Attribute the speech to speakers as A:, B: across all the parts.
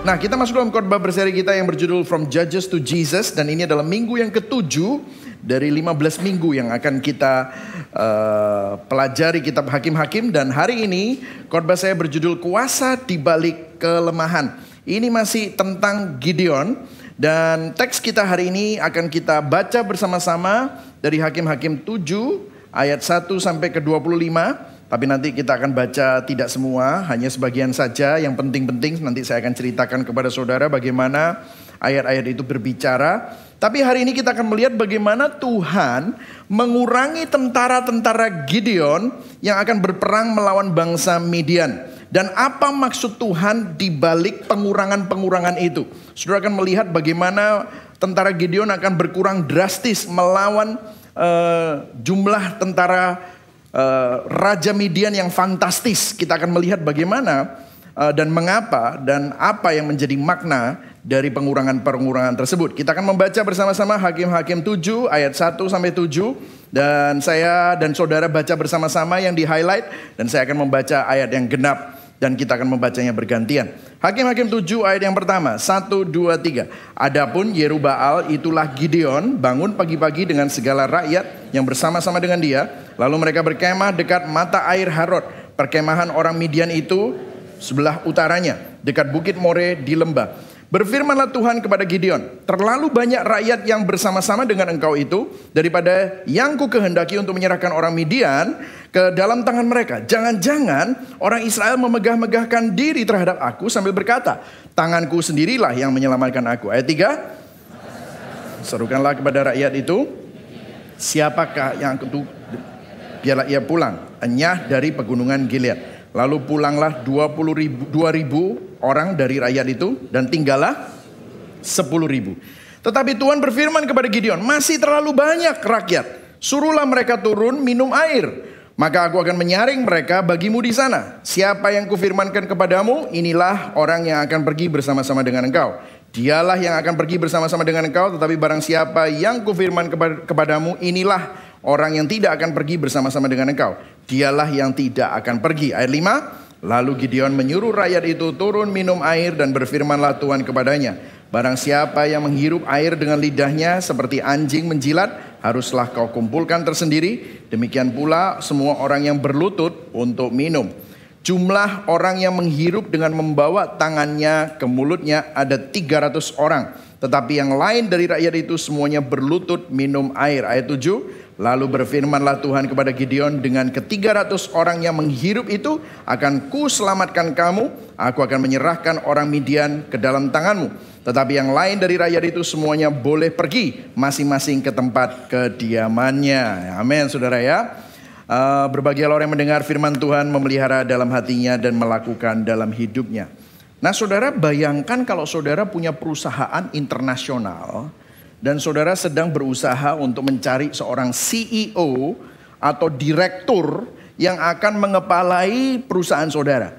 A: Nah, kita masuk dalam khotbah berseri kita yang berjudul From Judges to Jesus. Dan ini adalah minggu yang ke-7 dari 15 minggu yang akan kita pelajari kitab Hakim-Hakim. Dan hari ini khotbah saya berjudul Kuasa di Balik Kelemahan. Ini masih tentang Gideon. Dan teks kita hari ini akan kita baca bersama-sama dari Hakim-Hakim 7 ayat 1 sampai ke 25. Tapi nanti kita akan baca tidak semua, hanya sebagian saja yang penting-penting. Nanti saya akan ceritakan kepada saudara bagaimana ayat-ayat itu berbicara. Tapi hari ini kita akan melihat bagaimana Tuhan mengurangi tentara-tentara Gideon yang akan berperang melawan bangsa Midian. Dan apa maksud Tuhan di balik pengurangan-pengurangan itu? Saudara akan melihat bagaimana tentara Gideon akan berkurang drastis melawan jumlah tentara Raja Midian yang fantastis. Kita akan melihat bagaimana dan mengapa dan apa yang menjadi makna dari pengurangan-pengurangan tersebut. Kita akan membaca bersama-sama Hakim-Hakim 7 ayat 1 sampai 7. Dan saya dan saudara baca bersama-sama yang di highlight. Dan saya akan membaca ayat yang genap. Dan kita akan membacanya bergantian. Hakim-Hakim 7 ayat yang pertama. 1, 2, 3. Adapun Yerubbaal itulah Gideon bangun pagi-pagi dengan segala rakyat yang bersama-sama dengan dia. Lalu mereka berkemah dekat mata air Harod. Perkemahan orang Midian itu sebelah utaranya. Dekat bukit More di lembah. Berfirmanlah Tuhan kepada Gideon, terlalu banyak rakyat yang bersama-sama dengan engkau itu daripada yang ku kehendaki untuk menyerahkan orang Midian ke dalam tangan mereka. Jangan-jangan orang Israel memegah-megahkan diri terhadap aku sambil berkata, tanganku sendirilah yang menyelamatkan aku. Ayat 3, serukanlah kepada rakyat itu, siapakah yang itu, biarlah ia pulang, enyah dari pegunungan Gilead. Lalu pulanglah 2.000 orang dari rakyat itu dan tinggallah 10.000. Tetapi Tuhan berfirman kepada Gideon, masih terlalu banyak rakyat. Suruhlah mereka turun minum air. Maka aku akan menyaring mereka bagimu di sana. Siapa yang kufirmankan kepadamu, inilah orang yang akan pergi bersama-sama dengan engkau. Dialah yang akan pergi bersama-sama dengan engkau. Tetapi barang siapa yang kufirman kepadamu, inilah orang yang tidak akan pergi bersama-sama dengan engkau. Dialah yang tidak akan pergi. Ayat 5. Lalu Gideon menyuruh rakyat itu turun minum air dan berfirmanlah Tuhan kepadanya. Barang siapa yang menghirup air dengan lidahnya seperti anjing menjilat, haruslah kau kumpulkan tersendiri. Demikian pula semua orang yang berlutut untuk minum. Jumlah orang yang menghirup dengan membawa tangannya ke mulutnya ada 300 orang. Tetapi yang lain dari rakyat itu semuanya berlutut minum air. Ayat 7. Lalu berfirmanlah Tuhan kepada Gideon, dengan ke-300 orang yang menghirup itu akan kuselamatkan kamu. Aku akan menyerahkan orang Midian ke dalam tanganmu. Tetapi yang lain dari rakyat itu semuanya boleh pergi masing-masing ke tempat kediamannya. Amin, saudara ya. Berbahagialah orang yang mendengar firman Tuhan, memelihara dalam hatinya dan melakukan dalam hidupnya. Nah, saudara bayangkan kalau saudara punya perusahaan internasional dan saudara sedang berusaha untuk mencari seorang CEO atau direktur yang akan mengepalai perusahaan saudara.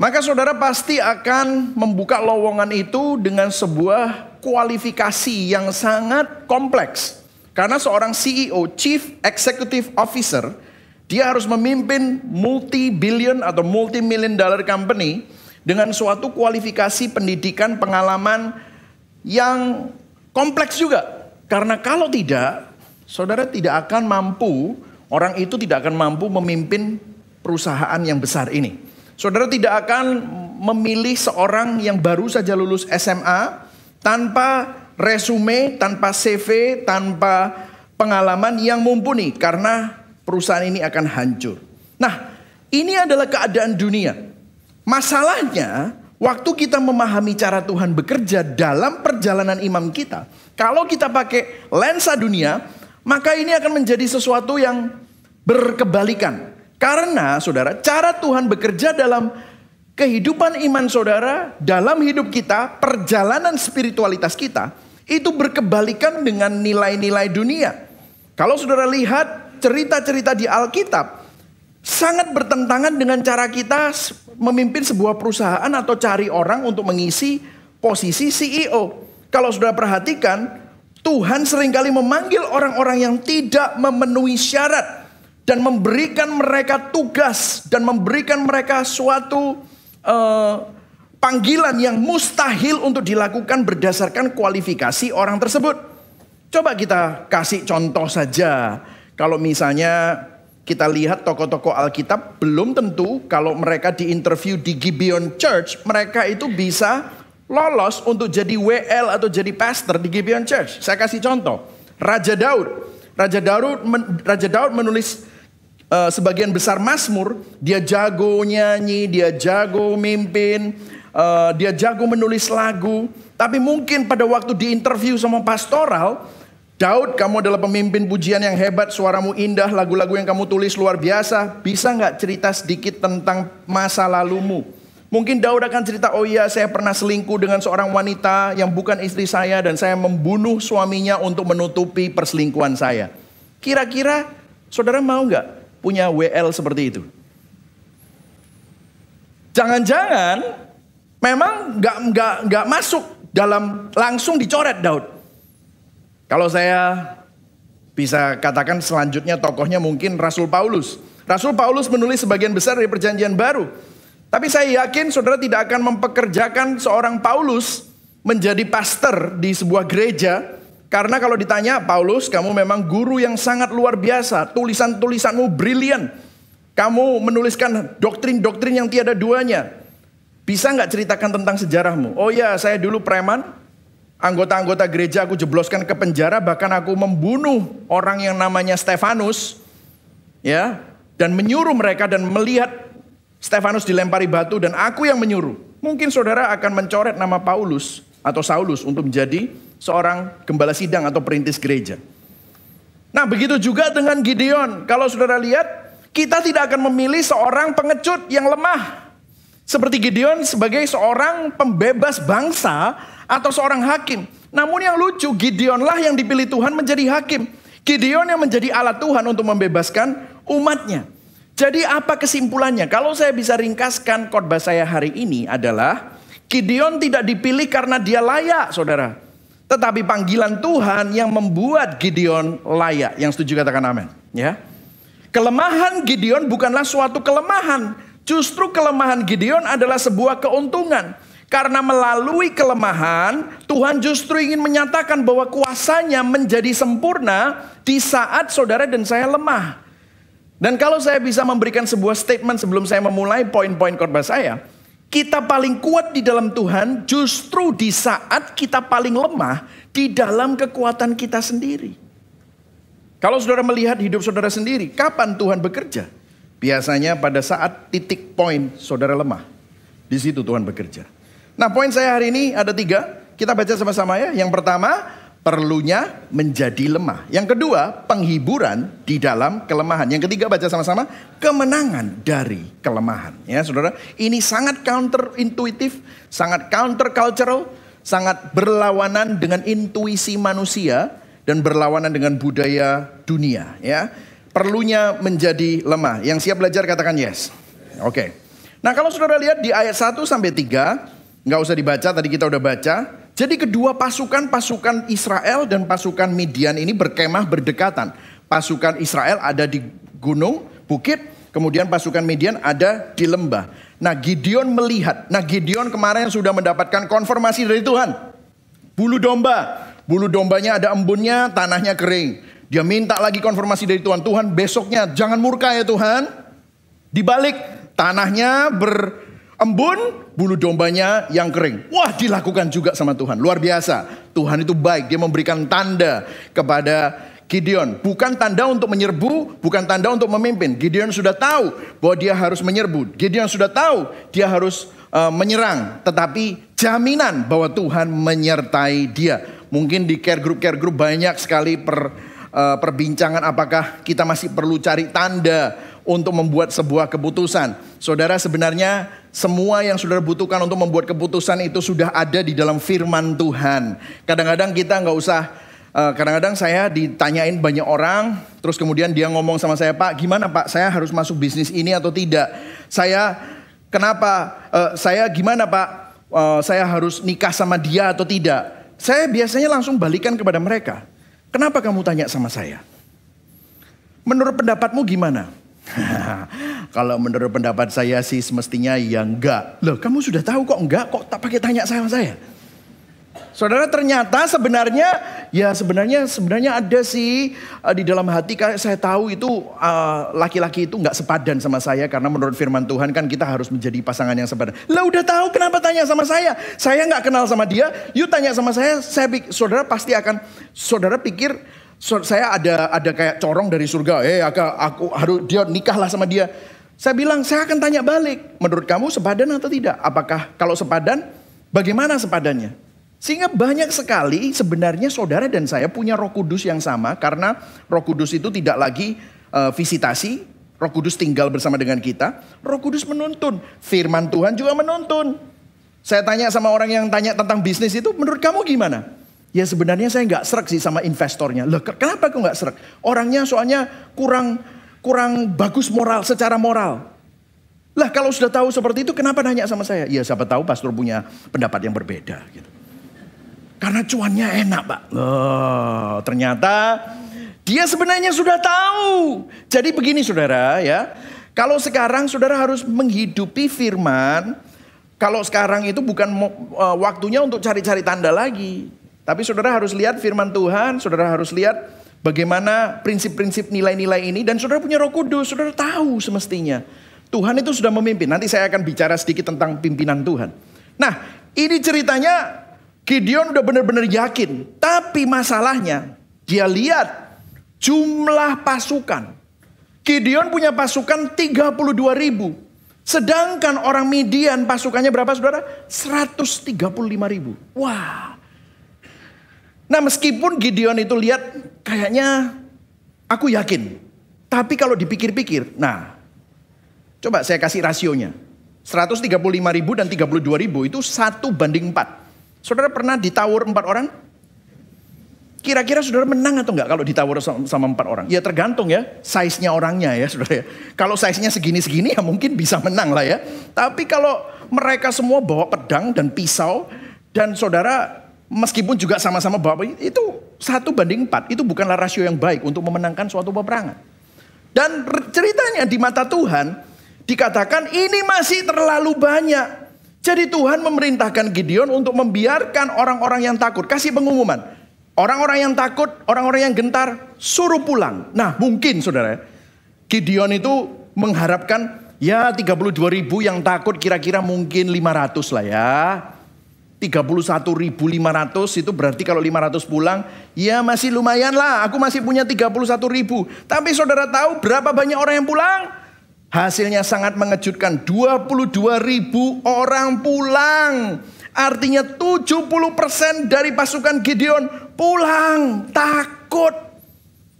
A: Maka saudara pasti akan membuka lowongan itu dengan sebuah kualifikasi yang sangat kompleks. Karena seorang CEO, Chief Executive Officer, dia harus memimpin multi-billion atau multi-million dollar company dengan suatu kualifikasi pendidikan pengalaman yang kompleks juga. Karena kalau tidak, saudara tidak akan mampu, orang itu tidak akan mampu memimpin perusahaan yang besar ini. Saudara tidak akan memilih seorang yang baru saja lulus SMA, tanpa resume, tanpa CV, tanpa pengalaman yang mumpuni. Karena perusahaan ini akan hancur. Nah, ini adalah keadaan dunia. Masalahnya, waktu kita memahami cara Tuhan bekerja dalam perjalanan iman kita, kalau kita pakai lensa dunia, maka ini akan menjadi sesuatu yang berkebalikan. Karena saudara, cara Tuhan bekerja dalam kehidupan iman saudara, dalam hidup kita, perjalanan spiritualitas kita, itu berkebalikan dengan nilai-nilai dunia. Kalau saudara lihat cerita-cerita di Alkitab, sangat bertentangan dengan cara kita memimpin sebuah perusahaan atau cari orang untuk mengisi posisi CEO. Kalau sudah perhatikan, Tuhan seringkali memanggil orang-orang yang tidak memenuhi syarat dan memberikan mereka tugas dan memberikan mereka suatu panggilan yang mustahil untuk dilakukan berdasarkan kualifikasi orang tersebut. Coba kita kasih contoh saja. Kalau misalnya kita lihat tokoh-tokoh Alkitab, belum tentu kalau mereka diinterview di Gibeon Church, mereka itu bisa lolos untuk jadi WL atau jadi pastor di Gibeon Church. Saya kasih contoh, Raja Daud. Raja Daud menulis sebagian besar mazmur. Dia jago nyanyi, dia jago mimpin, dia jago menulis lagu. Tapi mungkin pada waktu diinterview sama pastoral, Daud, kamu adalah pemimpin pujian yang hebat, suaramu indah, lagu-lagu yang kamu tulis luar biasa. Bisa nggak cerita sedikit tentang masa lalumu? Mungkin Daud akan cerita, oh iya saya pernah selingkuh dengan seorang wanita yang bukan istri saya dan saya membunuh suaminya untuk menutupi perselingkuhan saya. Kira-kira saudara mau nggak punya WL seperti itu? Jangan-jangan memang nggak masuk dalam, langsung dicoret Daud. Kalau saya bisa katakan selanjutnya tokohnya mungkin Rasul Paulus. Rasul Paulus menulis sebagian besar dari Perjanjian Baru. Tapi saya yakin saudara tidak akan mempekerjakan seorang Paulus menjadi pastor di sebuah gereja. Karena kalau ditanya, Paulus kamu memang guru yang sangat luar biasa. Tulisan-tulisanmu brilian. Kamu menuliskan doktrin-doktrin yang tiada duanya. Bisa nggak ceritakan tentang sejarahmu? Oh ya, saya dulu preman. Anggota-anggota gereja aku jebloskan ke penjara, bahkan aku membunuh orang yang namanya Stefanus, ya, dan menyuruh mereka dan melihat Stefanus dilempari batu dan aku yang menyuruh. Mungkin saudara akan mencoret nama Paulus atau Saulus untuk menjadi seorang gembala sidang atau perintis gereja. Nah, begitu juga dengan Gideon. Kalau saudara lihat, kita tidak akan memilih seorang pengecut yang lemah. Seperti Gideon sebagai seorang pembebas bangsa atau seorang hakim. Namun yang lucu, Gideonlah yang dipilih Tuhan menjadi hakim. Gideon yang menjadi alat Tuhan untuk membebaskan umatnya. Jadi apa kesimpulannya? Kalau saya bisa ringkaskan khotbah saya hari ini adalah, Gideon tidak dipilih karena dia layak, saudara. Tetapi panggilan Tuhan yang membuat Gideon layak. Yang setuju katakan amin. Ya. Kelemahan Gideon bukanlah suatu kelemahan. Justru kelemahan Gideon adalah sebuah keuntungan. Karena melalui kelemahan, Tuhan justru ingin menyatakan bahwa kuasanya menjadi sempurna di saat saudara dan saya lemah. Dan kalau saya bisa memberikan sebuah statement sebelum saya memulai poin-poin khotbah saya, kita paling kuat di dalam Tuhan justru di saat kita paling lemah di dalam kekuatan kita sendiri. Kalau saudara melihat hidup saudara sendiri, kapan Tuhan bekerja? Biasanya pada saat titik poin saudara lemah. Di situ Tuhan bekerja. Nah, poin saya hari ini ada 3. Kita baca sama-sama ya. Yang pertama, perlunya menjadi lemah. Yang kedua, penghiburan di dalam kelemahan. Yang ketiga, baca sama-sama, kemenangan dari kelemahan. Ya, saudara, ini sangat counterintuitif, sangat countercultural, sangat berlawanan dengan intuisi manusia dan berlawanan dengan budaya dunia. Ya, perlunya menjadi lemah. Yang siap belajar katakan yes. Oke. Nah, kalau saudara lihat di ayat 1 sampai 3, nggak usah dibaca, tadi kita udah baca. Jadi kedua pasukan Israel dan pasukan Midian ini berkemah berdekatan. Pasukan Israel ada di gunung, bukit, kemudian pasukan Midian ada di lembah. Nah, Gideon melihat. Nah, Gideon kemarin sudah mendapatkan konfirmasi dari Tuhan. Bulu dombanya ada embunnya, tanahnya kering. Dia minta lagi konfirmasi dari Tuhan. Tuhan, besoknya jangan murka ya Tuhan. Dibalik, tanahnya embun, bulu dombanya yang kering. Wah, dilakukan juga sama Tuhan. Luar biasa. Tuhan itu baik. Dia memberikan tanda kepada Gideon. Bukan tanda untuk menyerbu, bukan tanda untuk memimpin. Gideon sudah tahu bahwa dia harus menyerbu. Gideon sudah tahu dia harus menyerang. Tetapi jaminan bahwa Tuhan menyertai dia. Mungkin di care group banyak sekali perbincangan apakah kita masih perlu cari tanda untuk membuat sebuah keputusan. Saudara, sebenarnya semua yang saudara butuhkan untuk membuat keputusan itu sudah ada di dalam firman Tuhan. Kadang-kadang kita nggak usah, kadang-kadang saya ditanyain banyak orang, terus kemudian dia ngomong sama saya, Pak, gimana Pak, saya harus masuk bisnis ini atau tidak? Saya gimana Pak, saya harus nikah sama dia atau tidak? Saya biasanya langsung balikan kepada mereka. Kenapa kamu tanya sama saya? Menurut pendapatmu gimana? Kalau menurut pendapat saya sih semestinya ya enggak. Loh, kamu sudah tahu kok enggak, kok tak pakai tanya sama saya? Saudara, ternyata sebenarnya ada sih di dalam hati saya tahu itu laki-laki itu enggak sepadan sama saya, karena menurut firman Tuhan kan kita harus menjadi pasangan yang sepadan. Lah udah tahu kenapa tanya sama saya? Saya enggak kenal sama dia, you tanya sama saya saudara pasti akan pikir saya ada kayak corong dari surga. Aku harus dia nikahlah sama dia. Saya bilang saya akan tanya balik. Menurut kamu sepadan atau tidak? Apakah kalau sepadan, bagaimana sepadannya? Sehingga banyak sekali sebenarnya saudara dan saya punya Roh Kudus yang sama. Karena Roh Kudus itu tidak lagi visitasi. Roh Kudus tinggal bersama dengan kita. Roh Kudus menuntun. Firman Tuhan juga menuntun. Saya tanya sama orang yang tanya tentang bisnis itu, menurut kamu gimana? Ya sebenarnya saya nggak srek sih sama investornya. Loh, kenapa aku nggak srek? Orangnya soalnya kurang bagus secara moral. Lah kalau sudah tahu seperti itu, kenapa nanya sama saya? Ya siapa tahu pastor punya pendapat yang berbeda gitu. Karena cuannya enak, Pak. Loh, ternyata dia sebenarnya sudah tahu. Jadi begini saudara ya. Kalau sekarang saudara harus menghidupi firman. Kalau sekarang itu bukan waktunya untuk cari-cari tanda lagi. Tapi saudara harus lihat firman Tuhan, saudara harus lihat bagaimana prinsip-prinsip nilai-nilai ini. Dan saudara punya Roh Kudus, saudara tahu semestinya. Tuhan itu sudah memimpin, nanti saya akan bicara sedikit tentang pimpinan Tuhan. Nah ini ceritanya Gideon udah benar-benar yakin. Tapi masalahnya dia lihat jumlah pasukan. Gideon punya pasukan 32.000. Sedangkan orang Midian pasukannya berapa saudara? 135.000. Wah. Nah meskipun Gideon itu lihat kayaknya aku yakin. Tapi kalau dipikir-pikir, nah coba saya kasih rasionya. 135.000 dan 32.000 itu 1:4. Saudara pernah ditawur 4 orang? Kira-kira saudara menang atau enggak kalau ditawur sama 4 orang? Ya tergantung ya, size-nya orangnya ya saudara ya. Kalau size-nya segini-segini ya mungkin bisa menang lah ya. Tapi kalau mereka semua bawa pedang dan pisau dan saudara meskipun juga sama-sama bawa itu 1:4. Itu bukanlah rasio yang baik untuk memenangkan suatu peperangan. Dan ceritanya di mata Tuhan dikatakan ini masih terlalu banyak. Jadi Tuhan memerintahkan Gideon untuk membiarkan orang-orang yang takut. Kasih pengumuman. Orang-orang yang takut, orang-orang yang gentar, suruh pulang. Nah mungkin saudara, Gideon itu mengharapkan ya 32.000 yang takut kira-kira mungkin 500 lah ya. 31.500 itu berarti kalau 500 pulang, ya masih lumayan lah. Aku masih punya 31.000. Tapi saudara tahu berapa banyak orang yang pulang? Hasilnya sangat mengejutkan. 22.000 orang pulang. Artinya 70% dari pasukan Gideon pulang. Takut.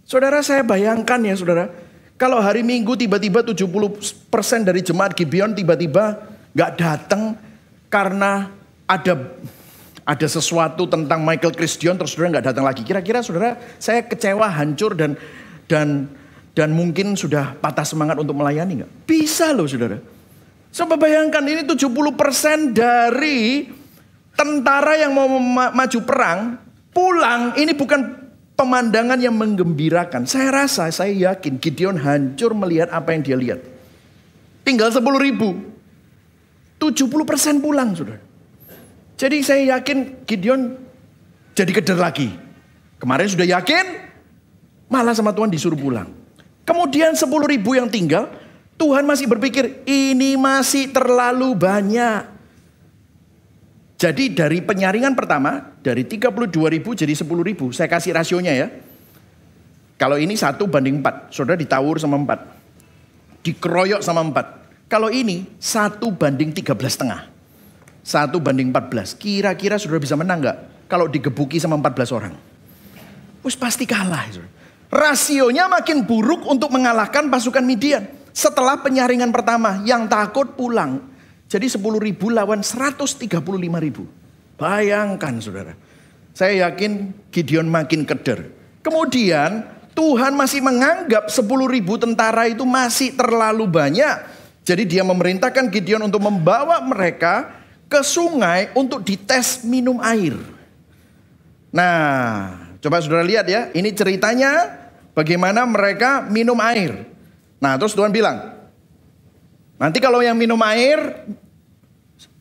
A: Saudara saya bayangkan ya saudara. Kalau hari Minggu tiba-tiba 70% dari jemaat Gibeon tiba-tiba gak datang karena ada sesuatu tentang Michael Christian terus saudara nggak datang lagi. Kira-kira saudara saya kecewa, hancur dan mungkin sudah patah semangat untuk melayani nggak? Bisa loh saudara. Coba bayangkan ini 70% dari tentara yang mau maju perang pulang. Ini bukan pemandangan yang menggembirakan. Saya yakin Gideon hancur melihat apa yang dia lihat. Tinggal 10.000. 70% pulang saudara. Jadi saya yakin Gideon jadi keder lagi. Kemarin sudah yakin, malah sama Tuhan disuruh pulang. Kemudian 10.000 yang tinggal, Tuhan masih berpikir ini masih terlalu banyak. Jadi dari penyaringan pertama, dari 32.000 jadi 10.000. Saya kasih rasionya ya. Kalau ini 1:4, saudara ditawur sama 4. Dikeroyok sama 4. Kalau ini 1:13,5. 1:14. Kira-kira saudara bisa menang gak? Kalau digebuki sama 14 orang. Wis pasti kalah. Rasionya makin buruk untuk mengalahkan pasukan Midian. Setelah penyaringan pertama, yang takut pulang. Jadi 10.000 lawan 135.000. Bayangkan saudara. Saya yakin Gideon makin keder. Kemudian Tuhan masih menganggap 10.000 tentara itu masih terlalu banyak. Jadi dia memerintahkan Gideon untuk membawa mereka ke sungai untuk dites minum air. Nah, coba saudara lihat ya. Ini ceritanya bagaimana mereka minum air. Nah terus Tuhan bilang, nanti kalau yang minum air,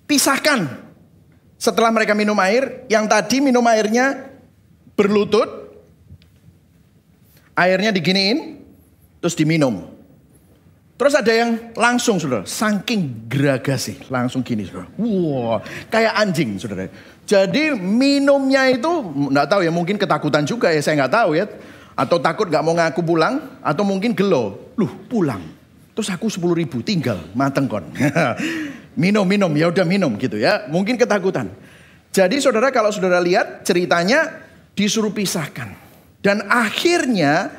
A: pisahkan. Setelah mereka minum air, yang tadi minum airnya berlutut, airnya diginiin, terus diminum. Terus ada yang langsung saudara, saking geragasih, langsung gini saudara. Wow, kayak anjing saudara. Jadi minumnya itu, nggak tahu ya, mungkin ketakutan juga ya, saya nggak tahu ya. Atau takut nggak mau ngaku pulang, atau mungkin gelo, pulang. Terus aku 10.000 tinggal, mateng kon. minum, ya udah minum gitu ya. Mungkin ketakutan. Jadi saudara kalau saudara lihat ceritanya disuruh pisahkan. Dan akhirnya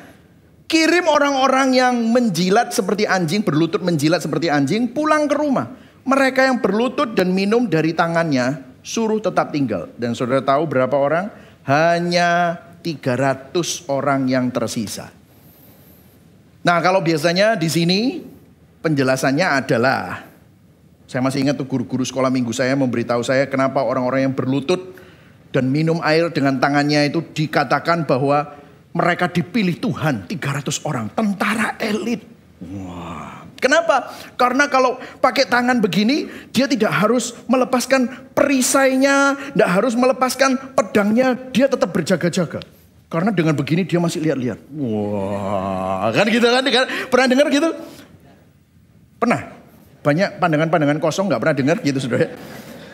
A: kirim orang-orang yang menjilat seperti anjing, berlutut menjilat seperti anjing, pulang ke rumah. Mereka yang berlutut dan minum dari tangannya, suruh tetap tinggal. Dan saudara tahu berapa orang? Hanya 300 orang yang tersisa. Nah kalau biasanya di sini penjelasannya adalah, saya masih ingat tuh guru-guru sekolah minggu saya memberitahu saya kenapa orang-orang yang berlutut dan minum air dengan tangannya itu dikatakan bahwa mereka dipilih Tuhan, 300 orang, tentara elit. Wah. Kenapa? Karena kalau pakai tangan begini, dia tidak harus melepaskan perisainya, tidak harus melepaskan pedangnya, dia tetap berjaga-jaga. Karena dengan begini dia masih lihat-lihat. Wah, kan gitu kan? Pernah dengar gitu? Pernah? Banyak pandangan-pandangan kosong nggak pernah dengar gitu saudara.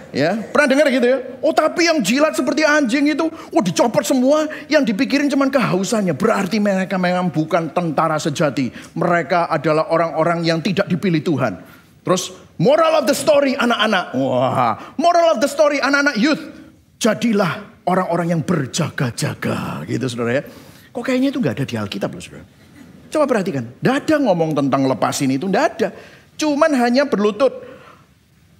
A: Ya, pernah dengar gitu ya? Oh tapi yang jilat seperti anjing itu, dicopot semua, yang dipikirin cuman kehausannya. Berarti mereka memang bukan tentara sejati. Mereka adalah orang-orang yang tidak dipilih Tuhan. Terus moral of the story anak-anak. Wah, moral of the story anak-anak youth. Jadilah orang-orang yang berjaga-jaga gitu saudara ya. Kok kayaknya itu gak ada di Alkitab loh saudara. Coba perhatikan, gak ada ngomong tentang lepasin itu, gak ada. Cuman hanya berlutut.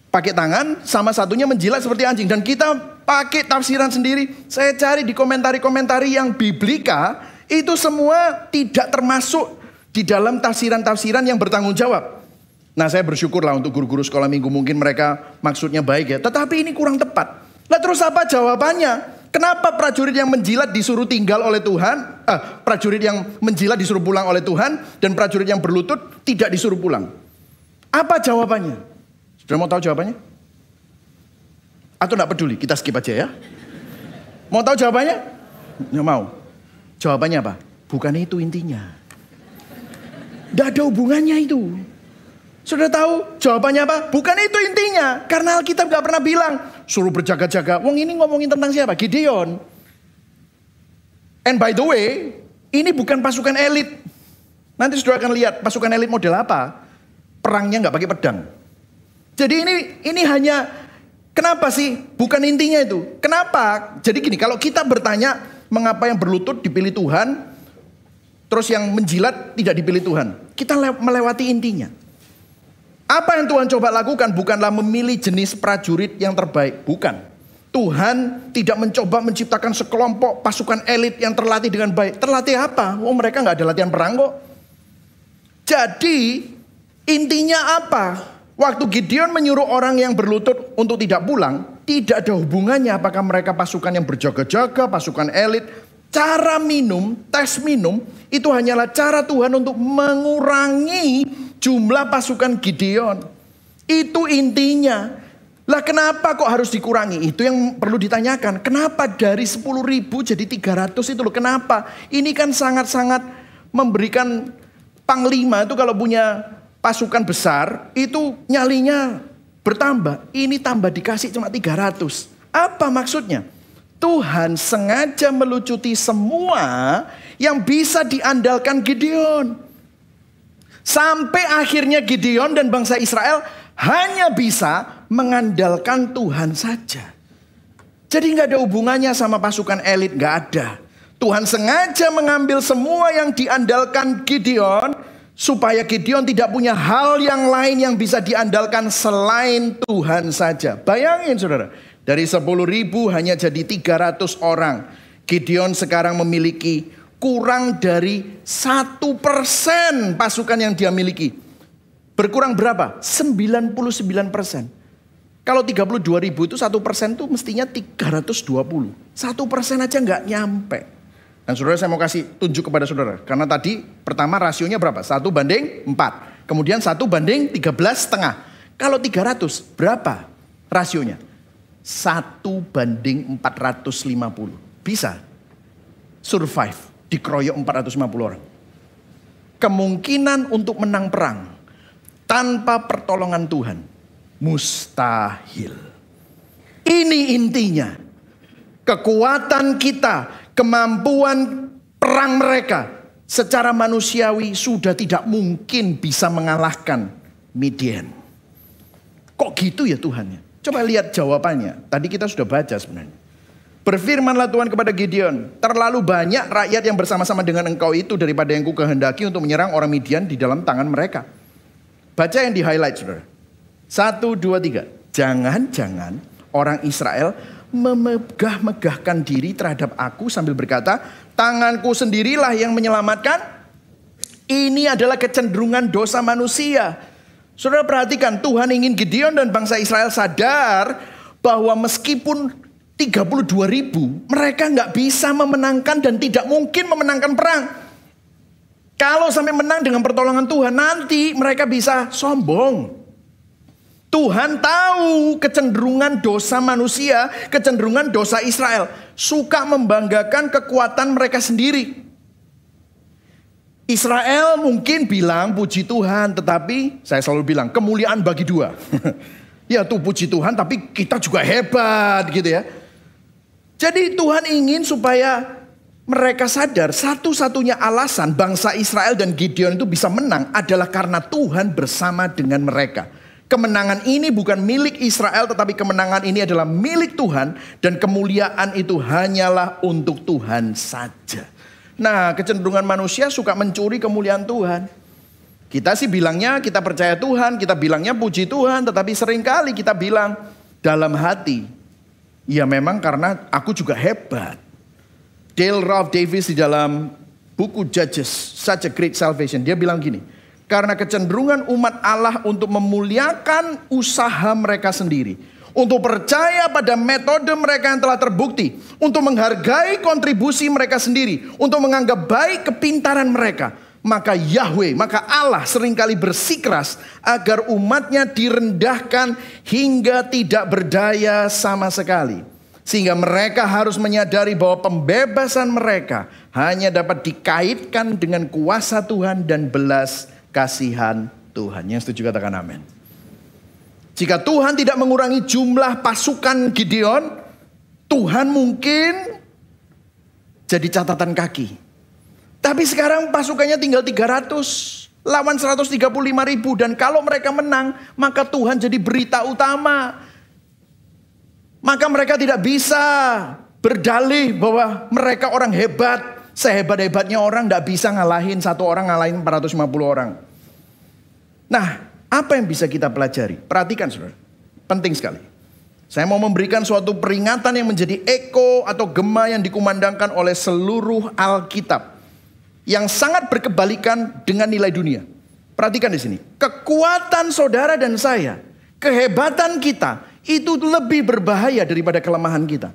A: Pakai tangan, sama satunya menjilat seperti anjing. Dan kita pakai tafsiran sendiri. Saya cari di komentari-komentari yang biblika, itu semua tidak termasuk di dalam tafsiran-tafsiran yang bertanggung jawab. Nah saya bersyukurlah untuk guru-guru sekolah minggu, mungkin mereka maksudnya baik ya. Tetapi ini kurang tepat. Lah terus apa jawabannya? Kenapa prajurit yang menjilat disuruh tinggal oleh Tuhan? Prajurit yang menjilat disuruh pulang oleh Tuhan. Dan prajurit yang berlutut tidak disuruh pulang. Apa jawabannya? Sudah mau tahu jawabannya? Atau enggak peduli? Kita skip aja ya. Mau tahu jawabannya? Nggak mau. Jawabannya apa? Bukan itu intinya. Tidak ada hubungannya itu. Sudah tahu jawabannya apa? Bukan itu intinya. Karena Alkitab gak pernah bilang suruh berjaga-jaga. Wong ini ngomongin tentang siapa? Gideon. And by the way, ini bukan pasukan elit. Nanti sudah akan lihat pasukan elit model apa. Perangnya gak pakai pedang. Jadi ini hanya, kenapa sih? Bukan intinya itu. Kenapa? Jadi gini, kalau kita bertanya mengapa yang berlutut dipilih Tuhan, terus yang menjilat tidak dipilih Tuhan. Kita melewati intinya. Apa yang Tuhan coba lakukan bukanlah memilih jenis prajurit yang terbaik. Bukan. Tuhan tidak mencoba menciptakan sekelompok pasukan elit yang terlatih dengan baik. Terlatih apa? Mereka nggak ada latihan perang kok. Jadi intinya apa? Waktu Gideon menyuruh orang yang berlutut untuk tidak pulang, tidak ada hubungannya apakah mereka pasukan yang berjaga-jaga, pasukan elit. Cara minum, tes minum, itu hanyalah cara Tuhan untuk mengurangi jumlah pasukan Gideon. Itu intinya. Lah kenapa kok harus dikurangi? Itu yang perlu ditanyakan. Kenapa dari 10.000 jadi 300 itu loh, kenapa? Ini kan sangat-sangat memberikan panglima itu kalau punya pasukan besar itu nyalinya bertambah. Ini tambah dikasih cuma 300. Apa maksudnya? Tuhan sengaja melucuti semua yang bisa diandalkan Gideon. Sampai akhirnya Gideon dan bangsa Israel hanya bisa mengandalkan Tuhan saja. Jadi gak ada hubungannya sama pasukan elit, gak ada. Tuhan sengaja mengambil semua yang diandalkan Gideon, supaya Gideon tidak punya hal yang lain yang bisa diandalkan selain Tuhan saja. Bayangin saudara, dari 10.000 hanya jadi 300 orang. Gideon sekarang memiliki kurang dari 1% pasukan yang dia miliki. Berkurang berapa? 99%. Kalau 32.000 itu 1% itu mestinya 320. 1% aja nggak nyampe. Dan saudara saya mau kasih tunjuk kepada saudara. Karena tadi pertama rasionya berapa? 1:4. Kemudian 1:13,5. Kalau 300 berapa rasionya? 1:450. Bisa survive, dikeroyok 450 orang. Kemungkinan untuk menang perang tanpa pertolongan Tuhan mustahil. Ini intinya. Kekuatan kita, kemampuan perang mereka secara manusiawi sudah tidak mungkin bisa mengalahkan Midian. Kok gitu ya Tuhannya? Coba lihat jawabannya. Tadi kita sudah baca sebenarnya. Berfirmanlah Tuhan kepada Gideon, terlalu banyak rakyat yang bersama-sama dengan engkau itu daripada yang ku kehendaki untuk menyerang orang Midian di dalam tangan mereka. Baca yang di highlight saudara. 1, 2, 3. Jangan-jangan orang Israel memegah-megahkan diri terhadap aku sambil berkata, tanganku sendirilah yang menyelamatkan. Ini adalah kecenderungan dosa manusia. Saudara perhatikan, Tuhan ingin Gideon dan bangsa Israel sadar bahwa meskipun 32.000, mereka nggak bisa memenangkan dan tidak mungkin memenangkan perang. Kalau sampai menang dengan pertolongan Tuhan, nanti mereka bisa sombong. Tuhan tahu kecenderungan dosa manusia, kecenderungan dosa Israel. Suka membanggakan kekuatan mereka sendiri. Israel mungkin bilang puji Tuhan, tetapi saya selalu bilang kemuliaan bagi dua. Ya tuh puji Tuhan, tapi kita juga hebat gitu ya. Jadi Tuhan ingin supaya mereka sadar satu-satunya alasan bangsa Israel dan Gideon itu bisa menang adalah karena Tuhan bersama dengan mereka. Kemenangan ini bukan milik Israel, tetapi kemenangan ini adalah milik Tuhan. Dan kemuliaan itu hanyalah untuk Tuhan saja. Nah, kecenderungan manusia suka mencuri kemuliaan Tuhan. Kita sih bilangnya kita percaya Tuhan, kita bilangnya puji Tuhan. Tetapi seringkali kita bilang dalam hati, ya memang karena aku juga hebat. Dale Ralph Davis di dalam buku Judges, Such a Great Salvation, dia bilang gini, karena kecenderungan umat Allah untuk memuliakan usaha mereka sendiri, untuk percaya pada metode mereka yang telah terbukti, untuk menghargai kontribusi mereka sendiri, untuk menganggap baik kepintaran mereka, maka Yahweh, maka Allah seringkali bersikeras agar umatnya direndahkan hingga tidak berdaya sama sekali. Sehingga mereka harus menyadari bahwa pembebasan mereka hanya dapat dikaitkan dengan kuasa Tuhan dan belas kasihan Tuhan. Yang setuju katakan amin. Jika Tuhan tidak mengurangi jumlah pasukan Gideon, Tuhan mungkin jadi catatan kaki. Tapi sekarang pasukannya tinggal 300 lawan 135.000. Dan kalau mereka menang, maka Tuhan jadi berita utama. Maka mereka tidak bisa berdalih bahwa mereka orang hebat. Sehebat-hebatnya orang tidak bisa ngalahin satu orang, ngalahin 450 orang. Nah, apa yang bisa kita pelajari? Perhatikan saudara, penting sekali. Saya mau memberikan suatu peringatan yang menjadi eko atau gema yang dikumandangkan oleh seluruh Alkitab. Yang sangat berkebalikan dengan nilai dunia. Perhatikan di sini. Kekuatan saudara dan saya, kehebatan kita, itu lebih berbahaya daripada kelemahan kita.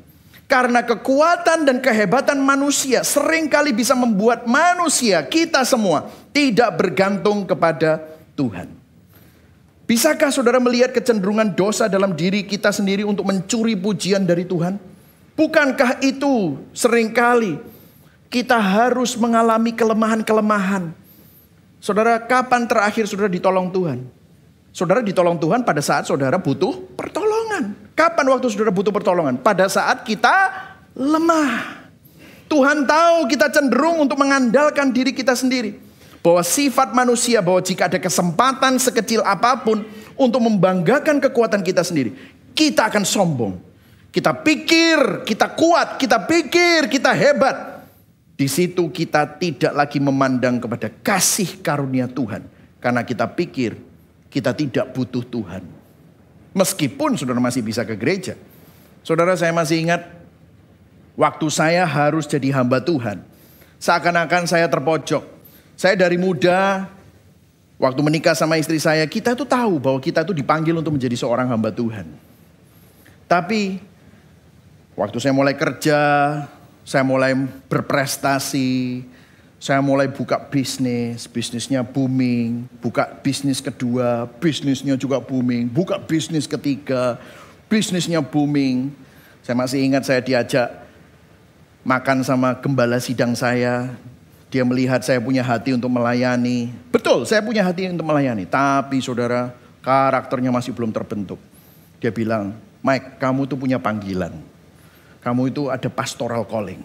A: Karena kekuatan dan kehebatan manusia seringkali bisa membuat manusia, kita semua, tidak bergantung kepada Tuhan. Bisakah saudara melihat kecenderungan dosa dalam diri kita sendiri untuk mencuri pujian dari Tuhan? Bukankah itu seringkali kita harus mengalami kelemahan-kelemahan? Saudara, kapan terakhir saudara ditolong Tuhan? Saudara ditolong Tuhan pada saat saudara butuh pertolongan. Kapan waktu saudara butuh pertolongan? Pada saat kita lemah. Tuhan tahu kita cenderung untuk mengandalkan diri kita sendiri. Bahwa sifat manusia, bahwa jika ada kesempatan sekecil apapun untuk membanggakan kekuatan kita sendiri, kita akan sombong. Kita pikir kita kuat, kita pikir kita hebat. Di situ kita tidak lagi memandang kepada kasih karunia Tuhan. Karena kita pikir kita tidak butuh Tuhan. Meskipun saudara masih bisa ke gereja. Saudara, saya masih ingat waktu saya harus jadi hamba Tuhan. Seakan-akan saya terpojok. Saya dari muda, waktu menikah sama istri saya, kita tuh tahu bahwa kita tuh dipanggil untuk menjadi seorang hamba Tuhan. Tapi waktu saya mulai kerja, Saya mulai berprestasi. Saya mulai buka bisnis. Bisnisnya booming. Buka bisnis kedua. Bisnisnya juga booming. Buka bisnis ketiga. Bisnisnya booming. Saya masih ingat saya diajak makan sama gembala sidang saya. Dia melihat saya punya hati untuk melayani. Betul, saya punya hati untuk melayani. Tapi saudara, karakternya masih belum terbentuk. Dia bilang, Mike, kamu tuh punya panggilan. Kamu itu ada pastoral calling.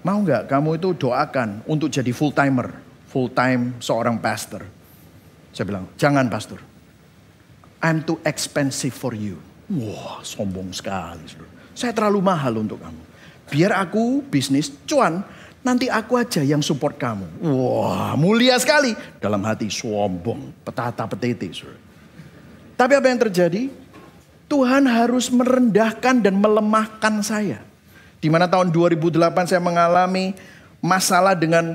A: Mau nggak kamu itu doakan untuk jadi full timer. Full time seorang pastor. Saya bilang, jangan pastor. I'm too expensive for you. Wah, sombong sekali. Saya terlalu mahal untuk kamu. Biar aku bisnis cuan, nanti aku aja yang support kamu. Wah, mulia sekali. Dalam hati sombong, petata petete. Tapi apa yang terjadi? Tuhan harus merendahkan dan melemahkan saya. Di mana tahun 2008 saya mengalami masalah dengan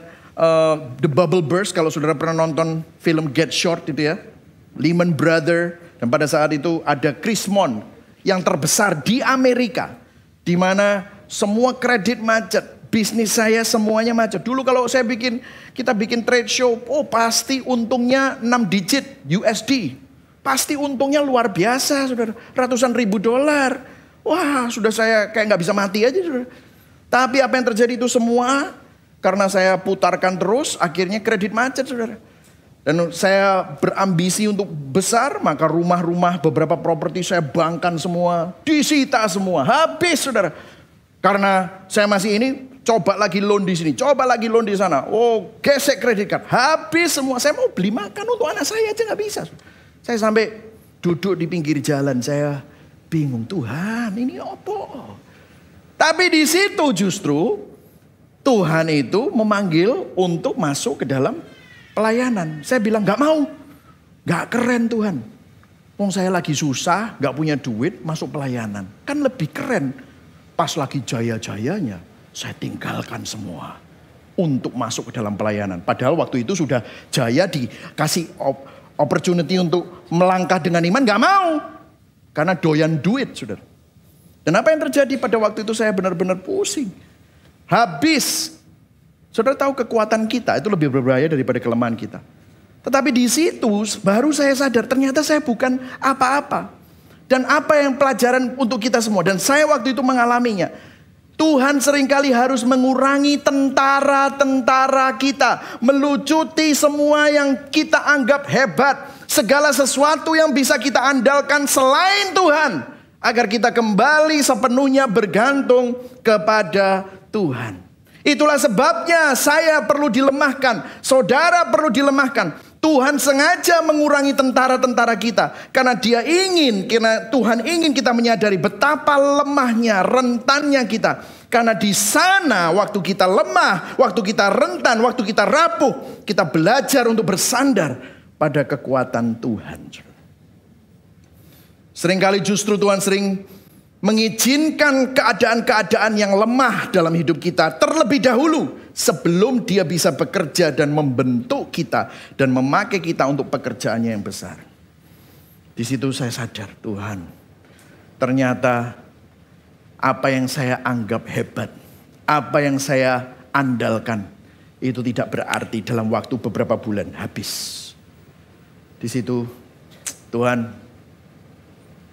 A: the bubble burst. Kalau saudara pernah nonton film Get Short itu ya. Lehman Brothers. Dan pada saat itu ada Chrismont yang terbesar di Amerika. Di mana semua kredit macet. Bisnis saya semuanya macet. Dulu kalau kita bikin trade show. Oh pasti untungnya 6 digit USD. Pasti untungnya luar biasa saudara. Ratusan ribu dolar. Wah sudah saya kayak gak bisa mati aja saudara. Tapi apa yang terjadi itu semua. Karena saya putarkan terus. Akhirnya kredit macet saudara. Dan saya berambisi untuk besar, maka rumah-rumah beberapa properti saya bangkan semua, disita semua, habis saudara. Karena saya masih ini, coba lagi loan di sini, coba lagi loan di sana. Oh, gesek kredit card, habis semua. Saya mau beli makan untuk anak saya aja nggak bisa. Saya sampai duduk di pinggir jalan, saya bingung, Tuhan ini apa? Tapi di situ justru Tuhan itu memanggil untuk masuk ke dalam pelayanan. Saya bilang gak mau. Gak keren Tuhan. Wong saya lagi susah, gak punya duit, masuk pelayanan. Kan lebih keren. Pas lagi jaya-jayanya, saya tinggalkan semua. Untuk masuk ke dalam pelayanan. Padahal waktu itu sudah jaya dikasih opportunity untuk melangkah dengan iman. Gak mau. Karena doyan duit saudara. Dan apa yang terjadi pada waktu itu saya benar-benar pusing. Habis. Saudara tahu kekuatan kita itu lebih berbahaya daripada kelemahan kita. Tetapi di situ baru saya sadar ternyata saya bukan apa-apa. Dan apa yang pelajaran untuk kita semua. Dan saya waktu itu mengalaminya. Tuhan seringkali harus mengurangi tentara-tentara kita. Melucuti semua yang kita anggap hebat. Segala sesuatu yang bisa kita andalkan selain Tuhan. Agar kita kembali sepenuhnya bergantung kepada Tuhan. Itulah sebabnya saya perlu dilemahkan. Saudara perlu dilemahkan. Tuhan sengaja mengurangi tentara-tentara kita. Karena Tuhan ingin kita menyadari betapa lemahnya, rentannya kita. Karena di sana waktu kita lemah, waktu kita rentan, waktu kita rapuh. Kita belajar untuk bersandar pada kekuatan Tuhan. Seringkali justru Tuhan sering mengizinkan keadaan-keadaan yang lemah dalam hidup kita terlebih dahulu sebelum dia bisa bekerja dan membentuk kita dan memakai kita untuk pekerjaannya yang besar. Di situ saya sadar, Tuhan, ternyata apa yang saya anggap hebat, apa yang saya andalkan itu tidak berarti dalam waktu beberapa bulan habis. Di situ Tuhan,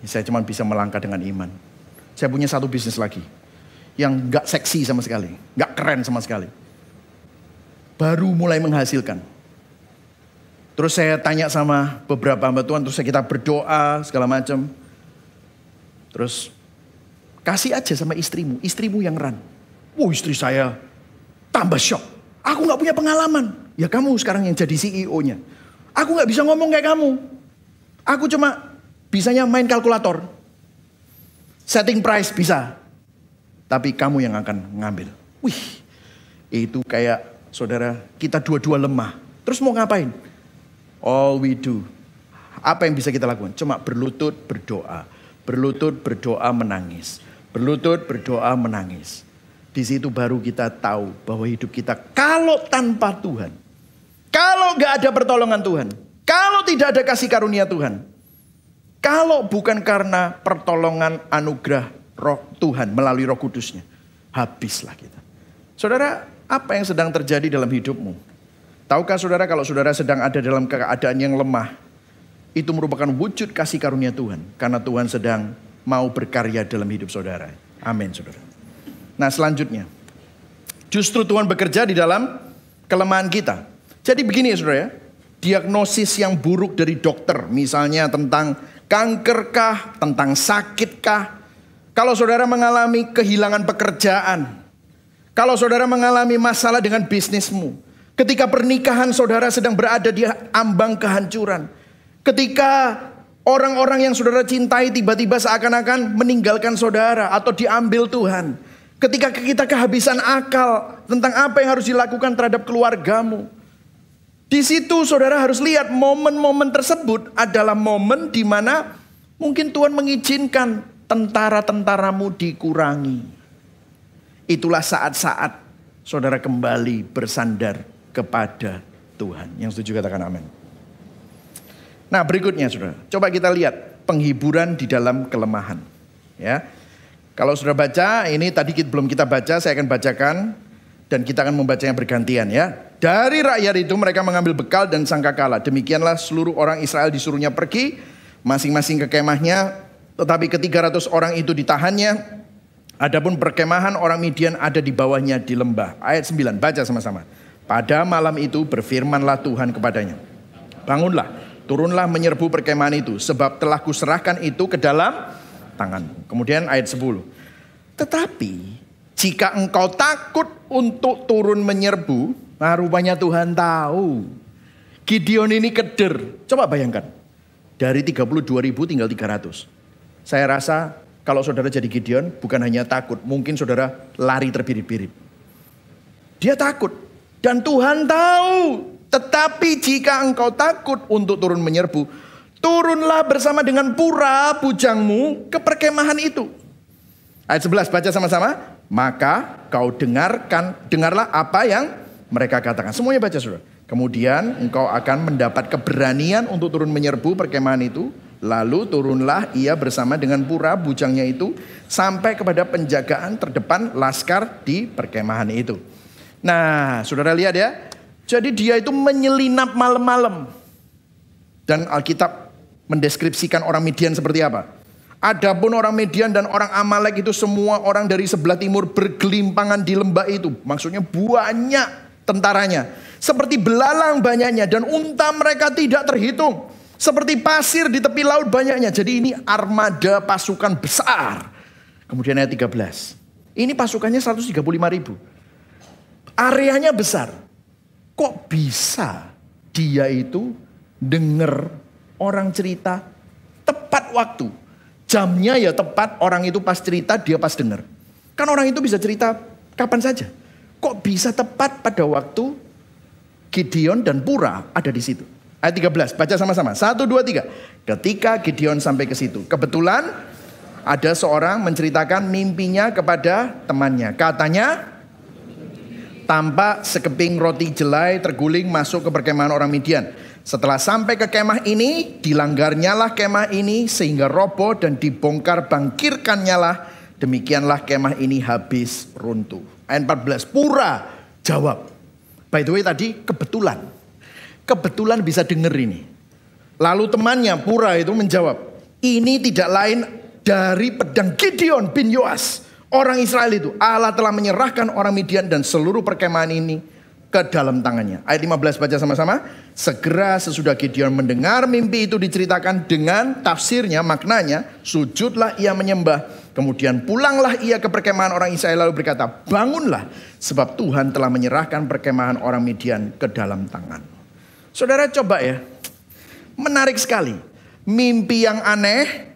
A: saya cuma bisa melangkah dengan iman. Saya punya satu bisnis lagi. Yang gak seksi sama sekali. Gak keren sama sekali. Baru mulai menghasilkan. Terus saya tanya sama beberapa hamba Tuhan. Terus kita berdoa segala macam. Terus kasih aja sama istrimu. Istrimu yang run. Istri saya tambah shock. Aku gak punya pengalaman. Ya kamu sekarang yang jadi CEO-nya. Aku gak bisa ngomong kayak kamu. Aku cuma bisanya main kalkulator. Setting price bisa. Tapi kamu yang akan ngambil. Itu kayak saudara, kita dua-dua lemah. Terus mau ngapain? All we do. Apa yang bisa kita lakukan? Cuma berlutut berdoa. Berlutut berdoa menangis. Berlutut berdoa menangis. Di situ baru kita tahu bahwa hidup kita kalau tanpa Tuhan. Kalau gak ada pertolongan Tuhan. Kalau tidak ada kasih karunia Tuhan. Kalau bukan karena pertolongan anugerah Roh Tuhan melalui Roh Kudusnya. habislah kita. Saudara, apa yang sedang terjadi dalam hidupmu? Tahukah saudara kalau saudara sedang ada dalam keadaan yang lemah, itu merupakan wujud kasih karunia Tuhan. Karena Tuhan sedang mau berkarya dalam hidup saudara. Amin saudara. Nah selanjutnya, justru Tuhan bekerja di dalam kelemahan kita. Jadi begini ya saudara ya, diagnosis yang buruk dari dokter, misalnya tentang kankerkah, tentang sakitkah. Kalau saudara mengalami kehilangan pekerjaan, kalau saudara mengalami masalah dengan bisnismu, ketika pernikahan saudara sedang berada di ambang kehancuran, ketika orang-orang yang saudara cintai tiba-tiba seakan-akan meninggalkan saudara atau diambil Tuhan, ketika kita kehabisan akal tentang apa yang harus dilakukan terhadap keluargamu, di situ saudara harus lihat momen-momen tersebut adalah momen di mana mungkin Tuhan mengizinkan tentara-tentaramu dikurangi. Itulah saat-saat saudara kembali bersandar kepada Tuhan. Yang setuju katakan amin. Nah berikutnya saudara, coba kita lihat penghiburan di dalam kelemahan. Ya, kalau saudara baca, ini tadi belum kita baca, saya akan bacakan. Dan kita akan membacanya bergantian ya. Dari rakyat itu mereka mengambil bekal dan sangkakala. Demikianlah seluruh orang Israel disuruhnya pergi masing-masing ke kemahnya. Tetapi ke-300 orang itu ditahannya. Adapun perkemahan orang Midian ada di bawahnya di lembah. Ayat 9, baca sama-sama. Pada malam itu berfirmanlah Tuhan kepadanya. Bangunlah, turunlah menyerbu perkemahan itu. Sebab telah kuserahkan itu ke dalam tanganmu. Kemudian ayat 10. Tetapi jika engkau takut untuk turun menyerbu, nah rupanya Tuhan tahu. Gideon ini keder. Coba bayangkan. Dari 32.000 tinggal 300. Saya rasa kalau saudara jadi Gideon, bukan hanya takut, mungkin saudara lari terbirit-birit. Dia takut, dan Tuhan tahu. Tetapi jika engkau takut untuk turun menyerbu, turunlah bersama dengan pura bujangmu ke perkemahan itu. Ayat 11, baca sama-sama. Maka kau dengarlah apa yang mereka katakan. Semuanya baca saudara. Kemudian engkau akan mendapat keberanian untuk turun menyerbu perkemahan itu. Lalu turunlah ia bersama dengan pura bujangnya itu sampai kepada penjagaan terdepan laskar di perkemahan itu. Nah, saudara lihat ya. Jadi dia itu menyelinap malam-malam. Dan Alkitab mendeskripsikan orang Midian seperti apa. Adapun orang Midian dan orang Amalek itu semua orang dari sebelah timur bergelimpangan di lembah itu. Maksudnya banyak tentaranya. Seperti belalang banyaknya dan unta mereka tidak terhitung. Seperti pasir di tepi laut banyaknya. Jadi ini armada pasukan besar. Kemudian ayat 13. Ini pasukannya 135.000. Areanya besar. Kok bisa dia itu dengar orang cerita tepat waktu. Jamnya ya tepat, orang itu pas cerita, dia pas dengar. Kan orang itu bisa cerita kapan saja. Kok bisa tepat pada waktu Gideon dan pura ada di situ. Ayat 13, baca sama-sama. 1, 2, 3. Ketika Gideon sampai ke situ, kebetulan ada seorang menceritakan mimpinya kepada temannya. Katanya, tampak sekeping roti jelai terguling masuk ke perkemahan orang Midian. Setelah sampai ke kemah ini, dilanggarnyalah kemah ini sehingga roboh dan dibongkar bangkirkannyalah. Demikianlah kemah ini habis runtuh. Ayat 14, pura jawab. By the way tadi kebetulan. Kebetulan bisa dengar ini. Lalu temannya pura itu menjawab, ini tidak lain dari pedang Gideon bin Yoas. Orang Israel itu, Allah telah menyerahkan orang Midian dan seluruh perkemahan ini ke dalam tangannya. Ayat 15 baca sama-sama. Segera sesudah Gideon mendengar mimpi itu diceritakan dengan tafsirnya, maknanya, sujudlah ia menyembah. Kemudian pulanglah ia ke perkemahan orang Israel lalu berkata, bangunlah sebab Tuhan telah menyerahkan perkemahan orang Midian ke dalam tangan. Saudara coba ya, menarik sekali. Mimpi yang aneh,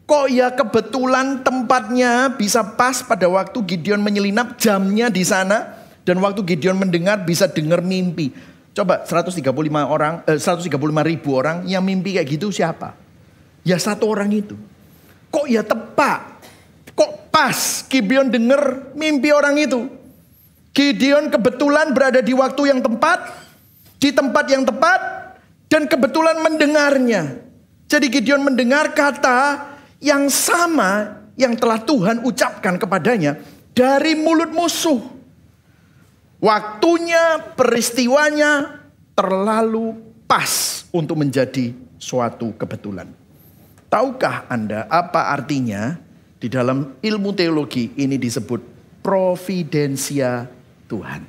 A: kok ya kebetulan tempatnya bisa pas pada waktu Gideon menyelinap, jamnya di sana. Dan waktu Gideon mendengar bisa dengar mimpi. Coba 135.000 orang yang mimpi kayak gitu siapa? Ya satu orang itu. Kok ya tepat? Kok pas Gideon dengar mimpi orang itu? Gideon kebetulan berada di waktu yang tepat. Di tempat yang tepat dan kebetulan mendengarnya. Jadi Gideon mendengar kata yang sama yang telah Tuhan ucapkan kepadanya dari mulut musuh. Waktunya, peristiwanya terlalu pas untuk menjadi suatu kebetulan. Tahukah Anda apa artinya di dalam ilmu teologi ini disebut providensia Tuhan?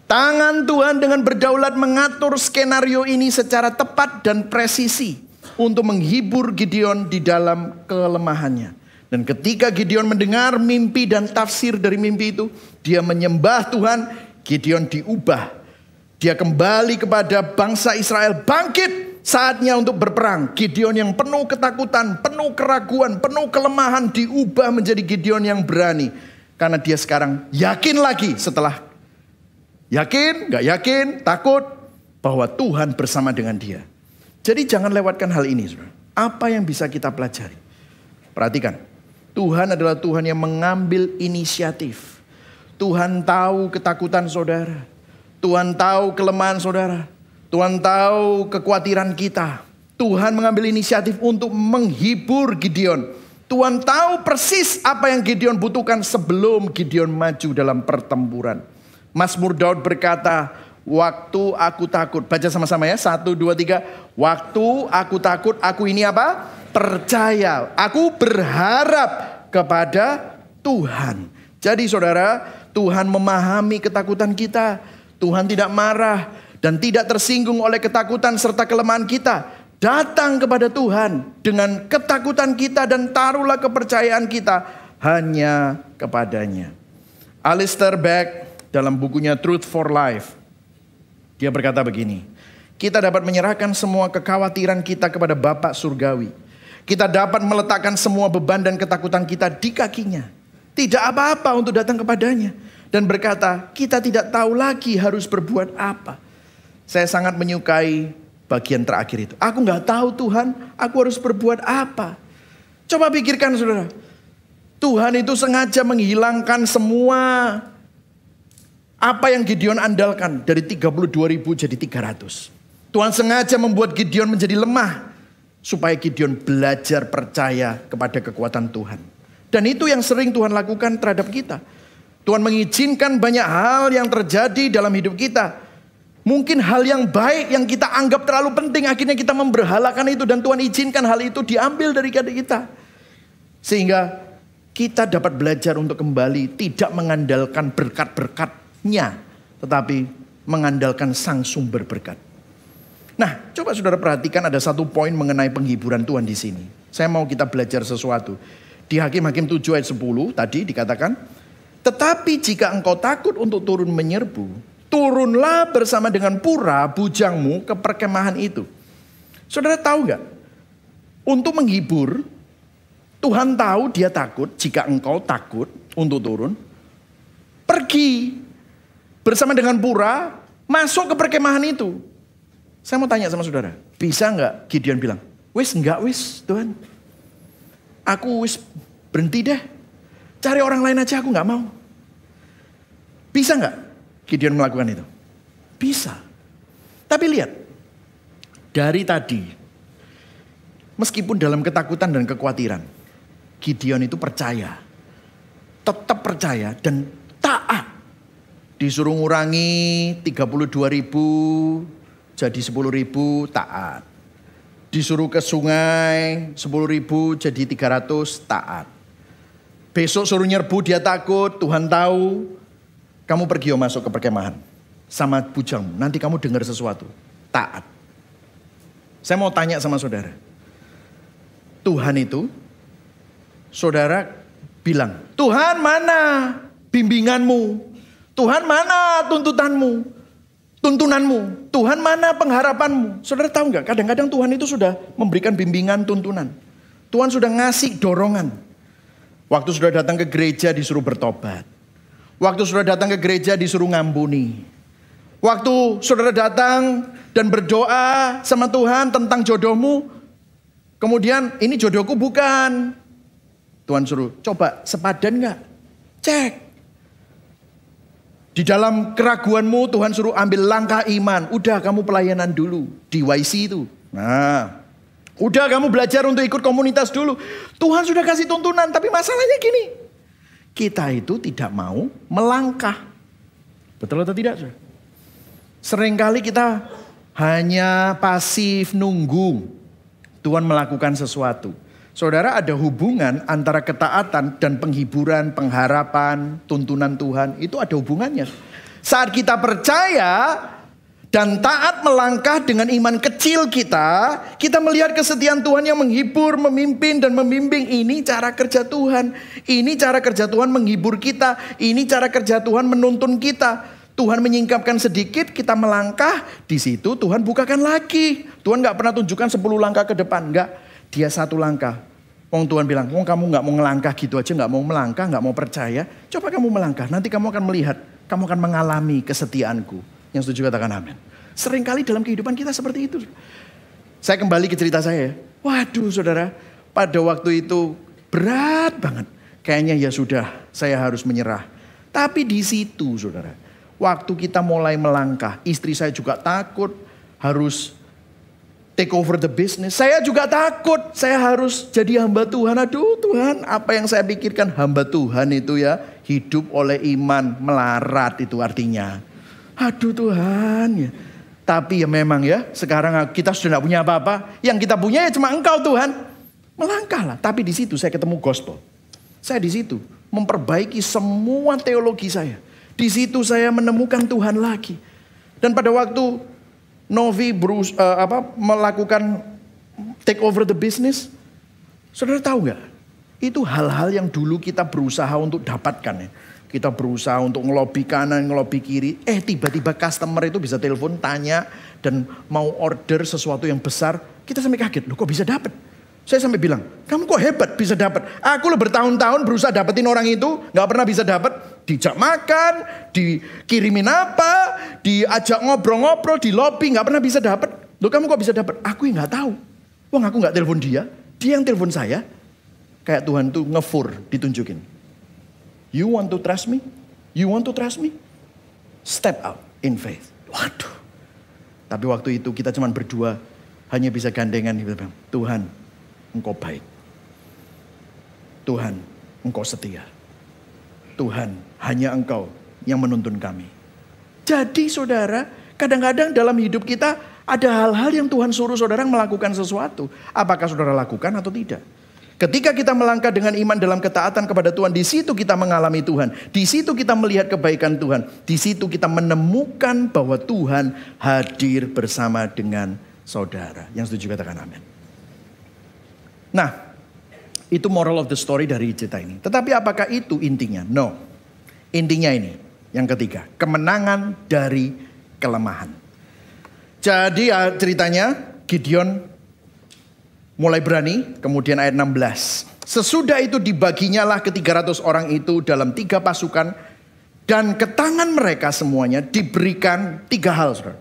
A: Tangan Tuhan dengan berdaulat mengatur skenario ini secara tepat dan presisi untuk menghibur Gideon di dalam kelemahannya. Dan ketika Gideon mendengar mimpi dan tafsir dari mimpi itu, dia menyembah Tuhan. Gideon diubah. Dia kembali kepada bangsa Israel, bangkit. Saatnya untuk berperang. Gideon yang penuh ketakutan, penuh keraguan, penuh kelemahan diubah menjadi Gideon yang berani. Karena dia sekarang yakin lagi setelah yakin, gak yakin, takut bahwa Tuhan bersama dengan dia. Jadi jangan lewatkan hal ini, saudara. Apa yang bisa kita pelajari? Perhatikan, Tuhan adalah Tuhan yang mengambil inisiatif. Tuhan tahu ketakutan saudara. Tuhan tahu kelemahan saudara. Tuhan tahu kekhawatiran kita. Tuhan mengambil inisiatif untuk menghibur Gideon. Tuhan tahu persis apa yang Gideon butuhkan sebelum Gideon maju dalam pertempuran. Mazmur Daud berkata, waktu aku takut. Baca sama-sama ya, 1, 2, 3. Waktu aku takut, aku ini apa? Percaya. Aku berharap kepada Tuhan. Jadi saudara, Tuhan memahami ketakutan kita. Tuhan tidak marah dan tidak tersinggung oleh ketakutan serta kelemahan kita. Datang kepada Tuhan dengan ketakutan kita dan taruhlah kepercayaan kita hanya kepadanya. Alistair Begg dalam bukunya Truth for Life, dia berkata begini, kita dapat menyerahkan semua kekhawatiran kita kepada Bapa Surgawi. Kita dapat meletakkan semua beban dan ketakutan kita di kakinya. Tidak apa-apa untuk datang kepadanya. Dan berkata, kita tidak tahu lagi harus berbuat apa. Saya sangat menyukai bagian terakhir itu. Aku nggak tahu Tuhan, aku harus berbuat apa. Coba pikirkan saudara. Tuhan itu sengaja menghilangkan semua apa yang Gideon andalkan. Dari 32.000 jadi 300. Tuhan sengaja membuat Gideon menjadi lemah. Supaya Gideon belajar percaya kepada kekuatan Tuhan. Dan itu yang sering Tuhan lakukan terhadap kita. Tuhan mengizinkan banyak hal yang terjadi dalam hidup kita. Mungkin hal yang baik yang kita anggap terlalu penting, akhirnya kita memberhalakan itu. Dan Tuhan izinkan hal itu diambil dari kita. Sehingga kita dapat belajar untuk kembali tidak mengandalkan berkat-berkatnya, tetapi mengandalkan sang sumber berkat. Nah, coba saudara perhatikan ada satu poin mengenai penghiburan Tuhan di sini. Saya mau kita belajar sesuatu. Di Hakim-Hakim 7 ayat 10 tadi dikatakan, tetapi jika engkau takut untuk turun menyerbu, turunlah bersama dengan pura bujangmu ke perkemahan itu. Saudara tahu gak? Untuk menghibur, Tuhan tahu dia takut. Jika engkau takut untuk turun, pergi bersama dengan pura, masuk ke perkemahan itu. Saya mau tanya sama saudara, bisa gak Gideon bilang, wis enggak wis Tuhan, aku wis berhenti deh, cari orang lain aja, aku gak mau. Bisa gak Gideon melakukan itu? Bisa. Tapi lihat, dari tadi, meskipun dalam ketakutan dan kekhawatiran, Gideon itu percaya. Tetap percaya dan taat. Disuruh ngurangi 32.000 jadi 10.000, taat. Disuruh ke sungai 10.000 jadi 300, taat. Besok suruh nyerbu dia takut, Tuhan tahu. Kamu pergi masuk ke perkemahan sama bujangmu. Nanti kamu dengar sesuatu. Taat. Saya mau tanya sama saudara. Tuhan itu, saudara bilang, Tuhan mana bimbinganmu? Tuhan mana tuntunanmu? Tuhan mana pengharapanmu? Saudara tahu nggak? Kadang-kadang Tuhan itu sudah memberikan bimbingan, tuntunan. Tuhan sudah ngasih dorongan. Waktu sudah datang ke gereja disuruh bertobat. Waktu saudara datang ke gereja disuruh ngampuni. Waktu saudara datang dan berdoa sama Tuhan tentang jodohmu. Kemudian ini jodohku bukan. Tuhan suruh coba sepadan gak? Cek. Di dalam keraguanmu Tuhan suruh ambil langkah iman. Udah kamu pelayanan dulu di YC itu. Nah, udah kamu belajar untuk ikut komunitas dulu. Tuhan sudah kasih tuntunan tapi masalahnya gini. kita itu tidak mau melangkah. Betul atau tidak? Seringkali kita hanya pasif nunggu Tuhan melakukan sesuatu. Saudara, ada hubungan antara ketaatan dan penghiburan, pengharapan, tuntunan Tuhan. Itu ada hubungannya. Saat kita percaya dan taat melangkah dengan iman kecil kita, kita melihat kesetiaan Tuhan yang menghibur, memimpin dan membimbing. Ini cara kerja Tuhan. Ini cara kerja Tuhan menghibur kita. Ini cara kerja Tuhan menuntun kita. Tuhan menyingkapkan sedikit, kita melangkah. Di situ Tuhan bukakan lagi. Tuhan gak pernah tunjukkan 10 langkah ke depan. Enggak, dia 1 langkah. Tuhan bilang, kamu gak mau ngelangkah gitu aja, gak mau melangkah, gak mau percaya. Coba kamu melangkah, nanti kamu akan melihat. Kamu akan mengalami kesetiaanku. Yang setuju katakan amin. Seringkali dalam kehidupan kita seperti itu. Saya kembali ke cerita saya. Waduh saudara, pada waktu itu berat banget. Kayaknya ya sudah, saya harus menyerah. Tapi di situ saudara, waktu kita mulai melangkah, istri saya juga takut harus take over the business. Saya juga takut, saya harus jadi hamba Tuhan. Aduh Tuhan, apa yang saya pikirkan hamba Tuhan itu ya, hidup oleh iman, melarat itu artinya. Aduh Tuhan ya. Tapi ya memang ya, sekarang kita sudah tidak punya apa-apa. Yang kita punya ya cuma Engkau Tuhan. Melangkahlah. Tapi di situ saya ketemu gospel. Saya di situ memperbaiki semua teologi saya. Di situ saya menemukan Tuhan lagi. Dan pada waktu Novi melakukan take over the business, saudara tahu nggak? Itu hal-hal yang dulu kita berusaha untuk dapatkan ya. Kita berusaha untuk ngelobi kanan, ngelobi kiri. Tiba-tiba customer itu bisa telepon, tanya, dan mau order sesuatu yang besar. Kita sampai kaget, loh kok bisa dapat? Saya sampai bilang, kamu kok hebat bisa dapat? Aku bertahun-tahun berusaha dapetin orang itu, gak pernah bisa dapat. Dijak makan, dikirimin apa, diajak ngobrol-ngobrol, di lobby, gak pernah bisa dapat. Loh kamu kok bisa dapat? Aku yang gak tahu. Wong aku gak telepon dia yang telepon saya. Kayak Tuhan tuh ngefur, ditunjukin. You want to trust me? You want to trust me? Step out in faith. Waduh. Tapi waktu itu kita cuma berdua, hanya bisa gandengan. Tuhan, Engkau baik. Tuhan, Engkau setia. Tuhan, hanya Engkau yang menuntun kami. Jadi saudara, kadang-kadang dalam hidup kita ada hal-hal yang Tuhan suruh saudara melakukan sesuatu. Apakah saudara lakukan atau tidak? Ketika kita melangkah dengan iman dalam ketaatan kepada Tuhan, di situ kita mengalami Tuhan. Di situ kita melihat kebaikan Tuhan. Di situ kita menemukan bahwa Tuhan hadir bersama dengan saudara. Yang setuju katakan amin. Nah, itu moral of the story dari cerita ini. Tetapi apakah itu intinya? No. Intinya ini, yang ketiga, kemenangan dari kelemahan. Jadi ceritanya Gideon mulai berani, kemudian ayat 16. Sesudah itu dibaginyalah ke 300 orang itu dalam 3 pasukan. Dan ke tangan mereka semuanya diberikan 3 hal. Saudara.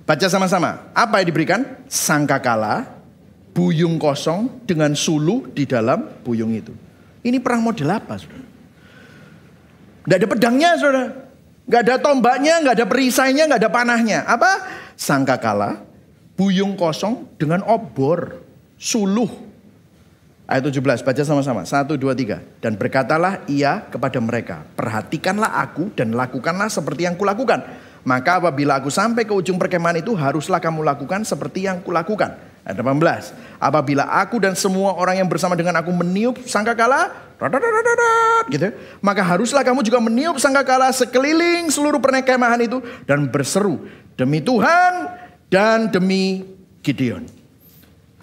A: Baca sama-sama. Apa yang diberikan? Sangkakala, buyung kosong dengan suluh di dalam buyung itu. Ini perang model apa saudara? Gak ada pedangnya saudara. Gak ada tombaknya, gak ada perisainya, gak ada panahnya. Apa? Sangkakala, buyung kosong dengan obor. Suluh. Ayat 17, baca sama-sama. 1, 2, 3. Dan berkatalah ia kepada mereka, perhatikanlah aku dan lakukanlah seperti yang kulakukan. Maka apabila aku sampai ke ujung perkemahan itu, haruslah kamu lakukan seperti yang kulakukan. Ayat 18. Apabila aku dan semua orang yang bersama dengan aku meniup sangkakala, gitu, maka haruslah kamu juga meniup sangkakala sekeliling seluruh perkemahan itu dan berseru, demi Tuhan dan demi Gideon.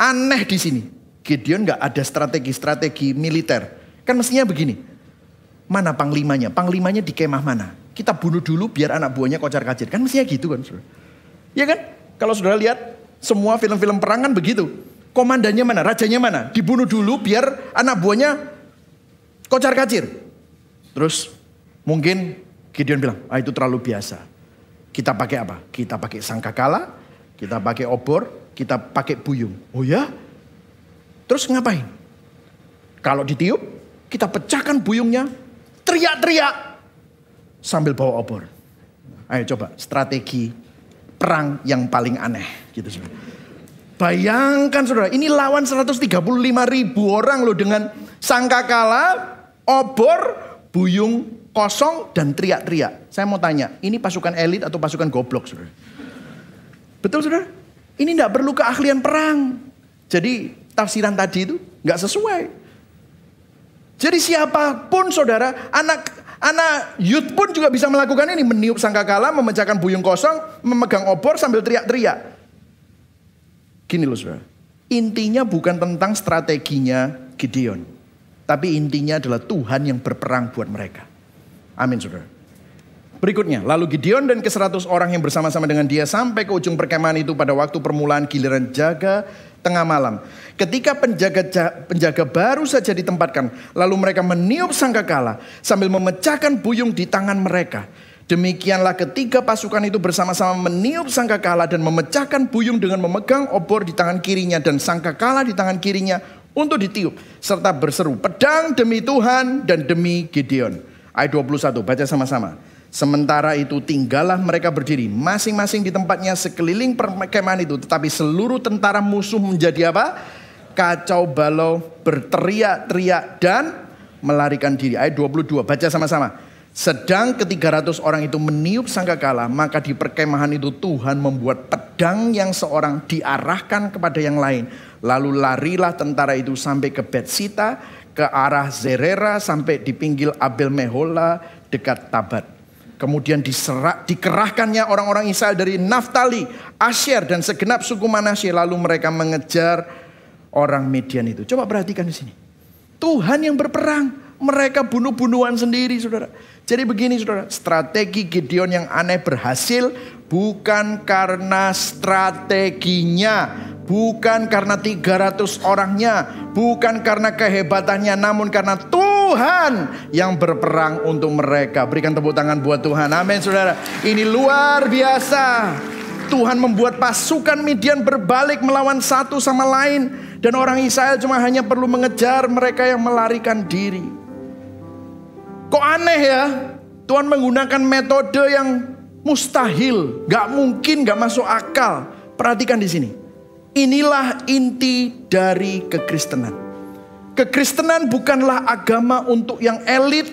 A: Aneh di sini, Gideon nggak ada strategi militer. Kan mestinya begini, mana panglimanya? Panglimanya di kemah mana? Kita bunuh dulu biar anak buahnya kocar-kacir. Kan mestinya gitu kan, saudara? Ya kan? Kalau saudara lihat semua film-film perang kan begitu. Komandannya mana? Rajanya mana? Dibunuh dulu biar anak buahnya kocar-kacir. Terus mungkin Gideon bilang, itu terlalu biasa. Kita pakai apa? Kita pakai sangkakala, kita pakai obor, kita pakai buyung. Oh ya? Terus ngapain? Kalau ditiup, kita pecahkan buyungnya, teriak-teriak sambil bawa obor. Ayo coba strategi perang yang paling aneh gitu saudara. Bayangkan saudara, ini lawan 135.000 orang loh dengan sangkakala, obor, buyung kosong dan teriak-teriak. Saya mau tanya, ini pasukan elit atau pasukan goblok, saudara? Betul, saudara? Ini tidak perlu keahlian perang. Jadi tafsiran tadi itu nggak sesuai. Jadi siapapun saudara, anak youth pun juga bisa melakukan ini. Meniup sangkakala, memecahkan buyung kosong, memegang obor sambil teriak-teriak. Gini loh saudara, intinya bukan tentang strateginya Gideon. Tapi intinya adalah Tuhan yang berperang buat mereka. Amin saudara. Berikutnya, lalu Gideon dan ke-100 orang yang bersama-sama dengan dia sampai ke ujung perkemahan itu pada waktu permulaan giliran jaga tengah malam. Ketika penjaga baru saja ditempatkan, lalu mereka meniup sangkakala sambil memecahkan buyung di tangan mereka. Demikianlah ketiga pasukan itu bersama-sama meniup sangkakala dan memecahkan buyung dengan memegang obor di tangan kirinya dan sangkakala di tangan kirinya untuk ditiup. Serta berseru, pedang demi Tuhan dan demi Gideon. Ayat 21, baca sama-sama. Sementara itu tinggallah mereka berdiri masing-masing di tempatnya sekeliling perkemahan itu. Tetapi seluruh tentara musuh menjadi apa? Kacau balau, berteriak-teriak dan melarikan diri. Ayat 22, baca sama-sama. Sedang ke-300 orang itu meniup sangkakala, maka di perkemahan itu Tuhan membuat pedang yang seorang diarahkan kepada yang lain. Lalu larilah tentara itu sampai ke Betsita, ke arah Zerera, sampai di pinggir Abel Mehola dekat Tabat. Kemudian dikerahkannya orang-orang Israel dari Naftali, Asyer dan segenap suku Manasye. Lalu mereka mengejar orang Midian itu. Coba perhatikan di sini. Tuhan yang berperang, mereka bunuh-bunuhan sendiri, saudara. Jadi begini, saudara. Strategi Gideon yang aneh berhasil bukan karena strateginya, bukan karena 300 orangnya, bukan karena kehebatannya, namun karena Tuhan yang berperang untuk mereka. Berikan tepuk tangan buat Tuhan. Amin saudara. Ini luar biasa. Tuhan membuat pasukan Midian berbalik melawan satu sama lain. Dan orang Israel cuma hanya perlu mengejar mereka yang melarikan diri. Kok aneh ya? Tuhan menggunakan metode yang mustahil. Gak mungkin, gak masuk akal. Perhatikan di sini. Inilah inti dari kekristenan. Kekristenan bukanlah agama untuk yang elit,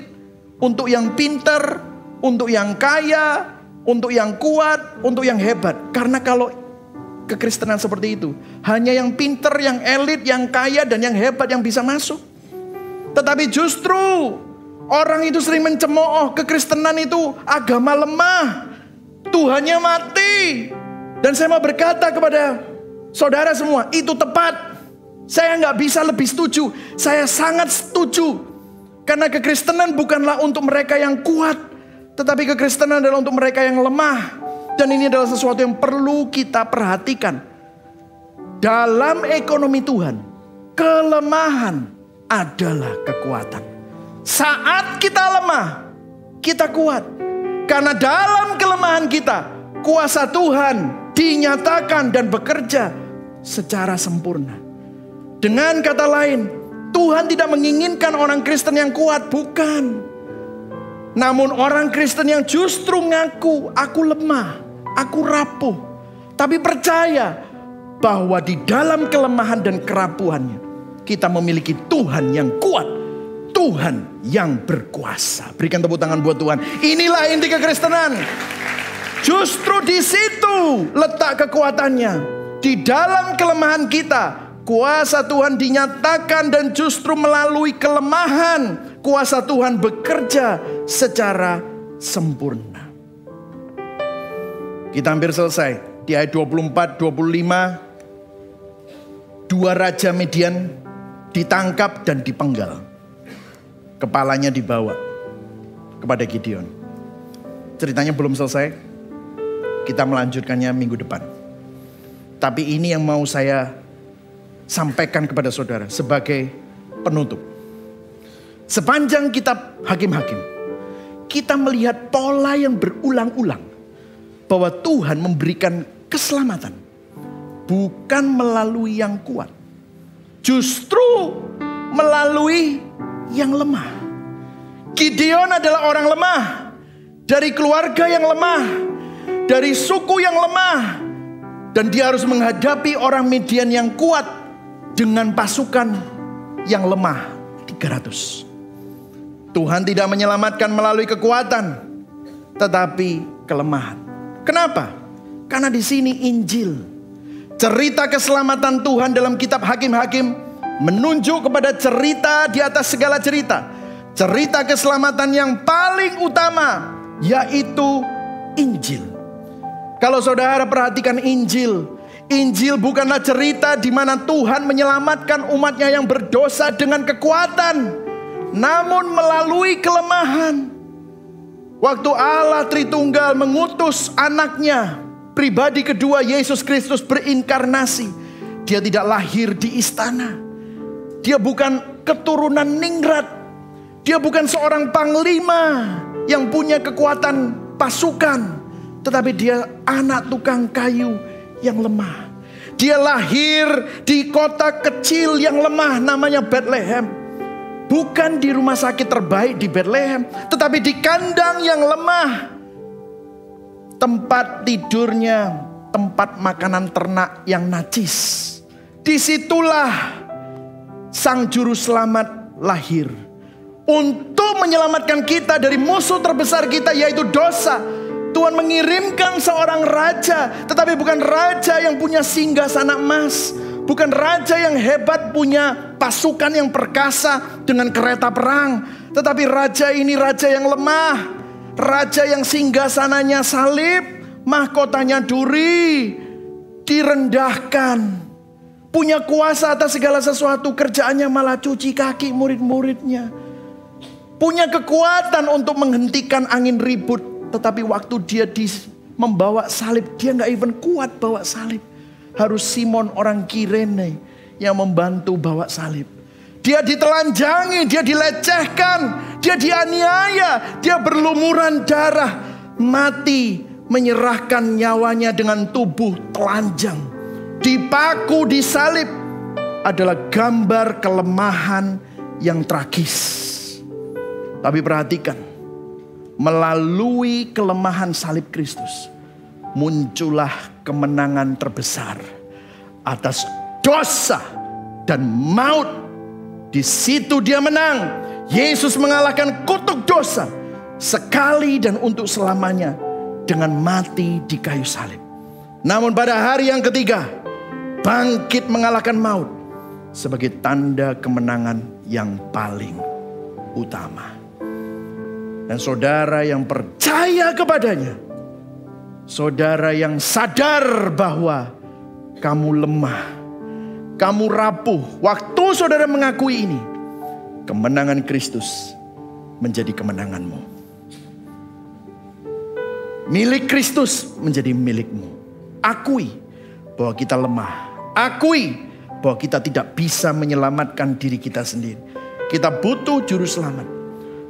A: untuk yang pinter, untuk yang kaya, untuk yang kuat, untuk yang hebat. Karena kalau kekristenan seperti itu, hanya yang pinter, yang elit, yang kaya, dan yang hebat yang bisa masuk. Tetapi justru orang itu sering mencemooh kekristenan itu agama lemah. Tuhannya mati. Dan saya mau berkata kepada saudara semua, itu tepat. Saya nggak bisa lebih setuju. Saya sangat setuju. Karena kekristenan bukanlah untuk mereka yang kuat. Tetapi kekristenan adalah untuk mereka yang lemah. Dan ini adalah sesuatu yang perlu kita perhatikan. Dalam ekonomi Tuhan, kelemahan adalah kekuatan. Saat kita lemah, kita kuat. Karena dalam kelemahan kita, kuasa Tuhan dinyatakan dan bekerja secara sempurna. Dengan kata lain, Tuhan tidak menginginkan orang Kristen yang kuat, bukan. Namun orang Kristen yang justru ngaku, aku lemah, aku rapuh. Tapi percaya bahwa di dalam kelemahan dan kerapuhannya, kita memiliki Tuhan yang kuat. Tuhan yang berkuasa. Berikan tepuk tangan buat Tuhan. Inilah inti kekristenan. Justru di situ letak kekuatannya. Di dalam kelemahan kita, kuasa Tuhan dinyatakan dan justru melalui kelemahan kuasa Tuhan bekerja secara sempurna. Kita hampir selesai. Di ayat 24-25, dua raja Midian ditangkap dan dipenggal. Kepalanya dibawa kepada Gideon. Ceritanya belum selesai. Kita melanjutkannya minggu depan. Tapi ini yang mau saya sampaikan kepada saudara sebagai penutup. Sepanjang kitab Hakim-Hakim, kita melihat pola yang berulang-ulang bahwa Tuhan memberikan keselamatan bukan melalui yang kuat, justru melalui yang lemah. Gideon adalah orang lemah, dari keluarga yang lemah, dari suku yang lemah, dan dia harus menghadapi orang Midian yang kuat dengan pasukan yang lemah 300. Tuhan tidak menyelamatkan melalui kekuatan, tetapi kelemahan. Kenapa? Karena di sini Injil, cerita keselamatan Tuhan dalam kitab Hakim-Hakim menunjuk kepada cerita di atas segala cerita. Cerita keselamatan yang paling utama, yaitu Injil. Kalau saudara perhatikan Injil, Injil bukanlah cerita di mana Tuhan menyelamatkan umatnya yang berdosa dengan kekuatan, namun melalui kelemahan. Waktu Allah Tritunggal mengutus anaknya pribadi kedua, Yesus Kristus berinkarnasi, dia tidak lahir di istana. Dia bukan keturunan ningrat. Dia bukan seorang panglima yang punya kekuatan pasukan, tetapi dia anak tukang kayu yang lemah. Dia lahir di kota kecil yang lemah namanya Bethlehem. Bukan di rumah sakit terbaik di Bethlehem, tetapi di kandang yang lemah. Tempat tidurnya, tempat makanan ternak yang najis. Disitulah Sang Juru Selamat lahir. Untuk menyelamatkan kita dari musuh terbesar kita, yaitu dosa. Tuhan mengirimkan seorang raja, tetapi bukan raja yang punya singgasana emas. Bukan raja yang hebat, punya pasukan yang perkasa dengan kereta perang. Tetapi raja ini raja yang lemah. Raja yang singgasananya salib, mahkotanya duri, direndahkan. Punya kuasa atas segala sesuatu, kerjaannya malah cuci kaki murid-muridnya. Punya kekuatan untuk menghentikan angin ribut. Tetapi waktu dia membawa salib, dia gak even kuat bawa salib. Harus Simon orang Kirene yang membantu bawa salib. Dia ditelanjangi, dia dilecehkan, dia dianiaya, dia berlumuran darah, mati, menyerahkan nyawanya dengan tubuh telanjang. Dipaku di salib adalah gambar kelemahan yang tragis. Tapi perhatikan, melalui kelemahan salib Kristus, muncullah kemenangan terbesar atas dosa dan maut. Di situ dia menang. Yesus mengalahkan kutuk dosa sekali dan untuk selamanya dengan mati di kayu salib. Namun pada hari yang ketiga, bangkit mengalahkan maut sebagai tanda kemenangan yang paling utama. Dan saudara yang percaya kepadanya, saudara yang sadar bahwa kamu lemah, kamu rapuh. Waktu saudara mengakui ini, kemenangan Kristus menjadi kemenanganmu. Milik Kristus menjadi milikmu. Akui bahwa kita lemah. Akui bahwa kita tidak bisa menyelamatkan diri kita sendiri. Kita butuh juru selamat.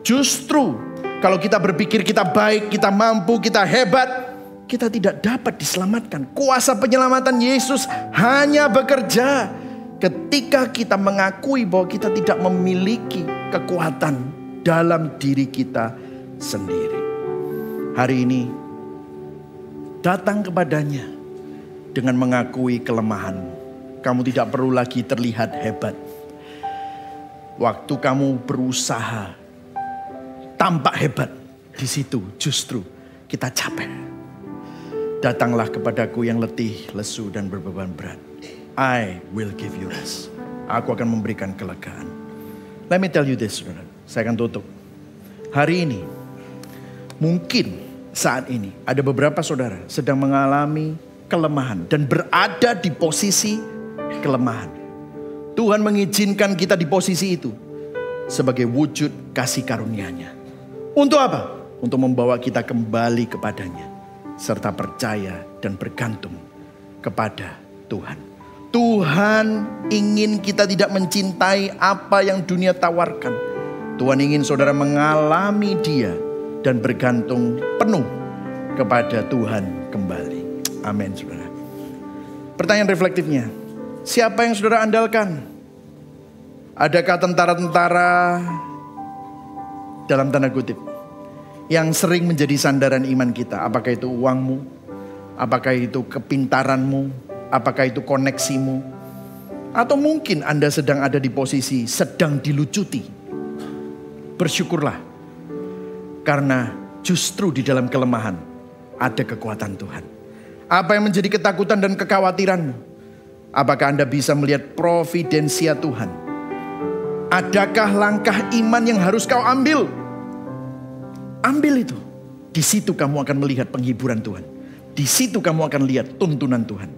A: Justru kalau kita berpikir kita baik, kita mampu, kita hebat, kita tidak dapat diselamatkan. Kuasa penyelamatan Yesus hanya bekerja ketika kita mengakui bahwa kita tidak memiliki kekuatan dalam diri kita sendiri. Hari ini datang kepadanya dengan mengakui kelemahanmu. Kamu tidak perlu lagi terlihat hebat. Waktu kamu berusaha tampak hebat, di situ justru kita capek. Datanglah kepadaku yang letih, lesu dan berbeban berat. I will give you rest. Aku akan memberikan kelegaan. Let me tell you this, saudara. Saya akan tutup. Hari ini, mungkin saat ini ada beberapa saudara sedang mengalami kelemahan dan berada di posisi kelemahan. Tuhan mengizinkan kita di posisi itu sebagai wujud kasih karunia-Nya. Untuk apa? Untuk membawa kita kembali kepadanya, serta percaya dan bergantung kepada Tuhan. Tuhan ingin kita tidak mencintai apa yang dunia tawarkan. Tuhan ingin saudara mengalami Dia dan bergantung penuh kepada Tuhan kembali. Amin, saudara. Pertanyaan reflektifnya, siapa yang saudara andalkan? Adakah tentara-tentara dalam tanda kutip yang sering menjadi sandaran iman kita? Apakah itu uangmu? Apakah itu kepintaranmu? Apakah itu koneksimu? Atau mungkin Anda sedang ada di posisi sedang dilucuti bersyukurlah. Karena justru di dalam kelemahan ada kekuatan Tuhan. Apa yang menjadi ketakutan dan kekhawatiranmu? Apakah Anda bisa melihat providensia Tuhan? Adakah langkah iman yang harus kau ambil? Ambil itu. Di situ kamu akan melihat penghiburan Tuhan. Di situ kamu akan lihat tuntunan Tuhan.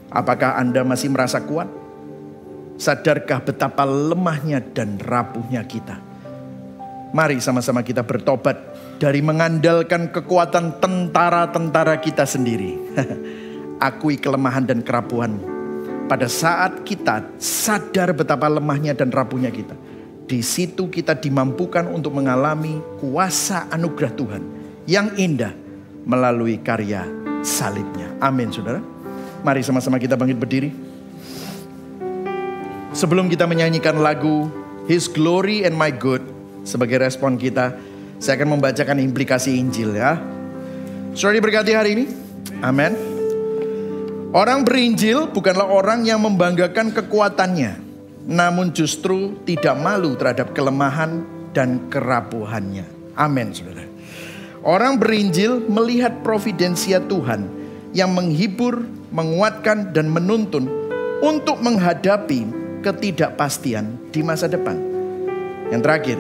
A: Apakah Anda masih merasa kuat? Sadarkah betapa lemahnya dan rapuhnya kita? Mari sama-sama kita bertobat dari mengandalkan kekuatan tentara-tentara kita sendiri. Akui kelemahan dan kerapuhanmu. Pada saat kita sadar betapa lemahnya dan rapuhnya kita, di situ kita dimampukan untuk mengalami kuasa anugerah Tuhan yang indah melalui karya salibnya. Amin, saudara. Mari sama-sama kita bangkit berdiri. Sebelum kita menyanyikan lagu His Glory and My Good sebagai respon kita, saya akan membacakan implikasi Injil ya. Saudara diberkati hari ini. Amin. Orang berinjil bukanlah orang yang membanggakan kekuatannya, namun justru tidak malu terhadap kelemahan dan kerapuhannya. Amin, saudara. Orang berinjil melihat providensia Tuhan yang menghibur, menguatkan, dan menuntun untuk menghadapi ketidakpastian di masa depan. Yang terakhir,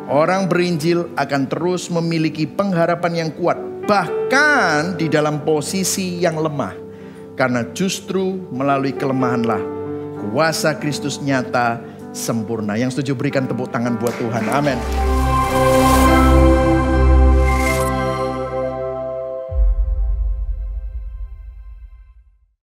A: orang berinjil akan terus memiliki pengharapan yang kuat, bahkan di dalam posisi yang lemah. Karena justru melalui kelemahanlah kuasa Kristus nyata sempurna. Yang setuju berikan tepuk tangan buat Tuhan. Amin.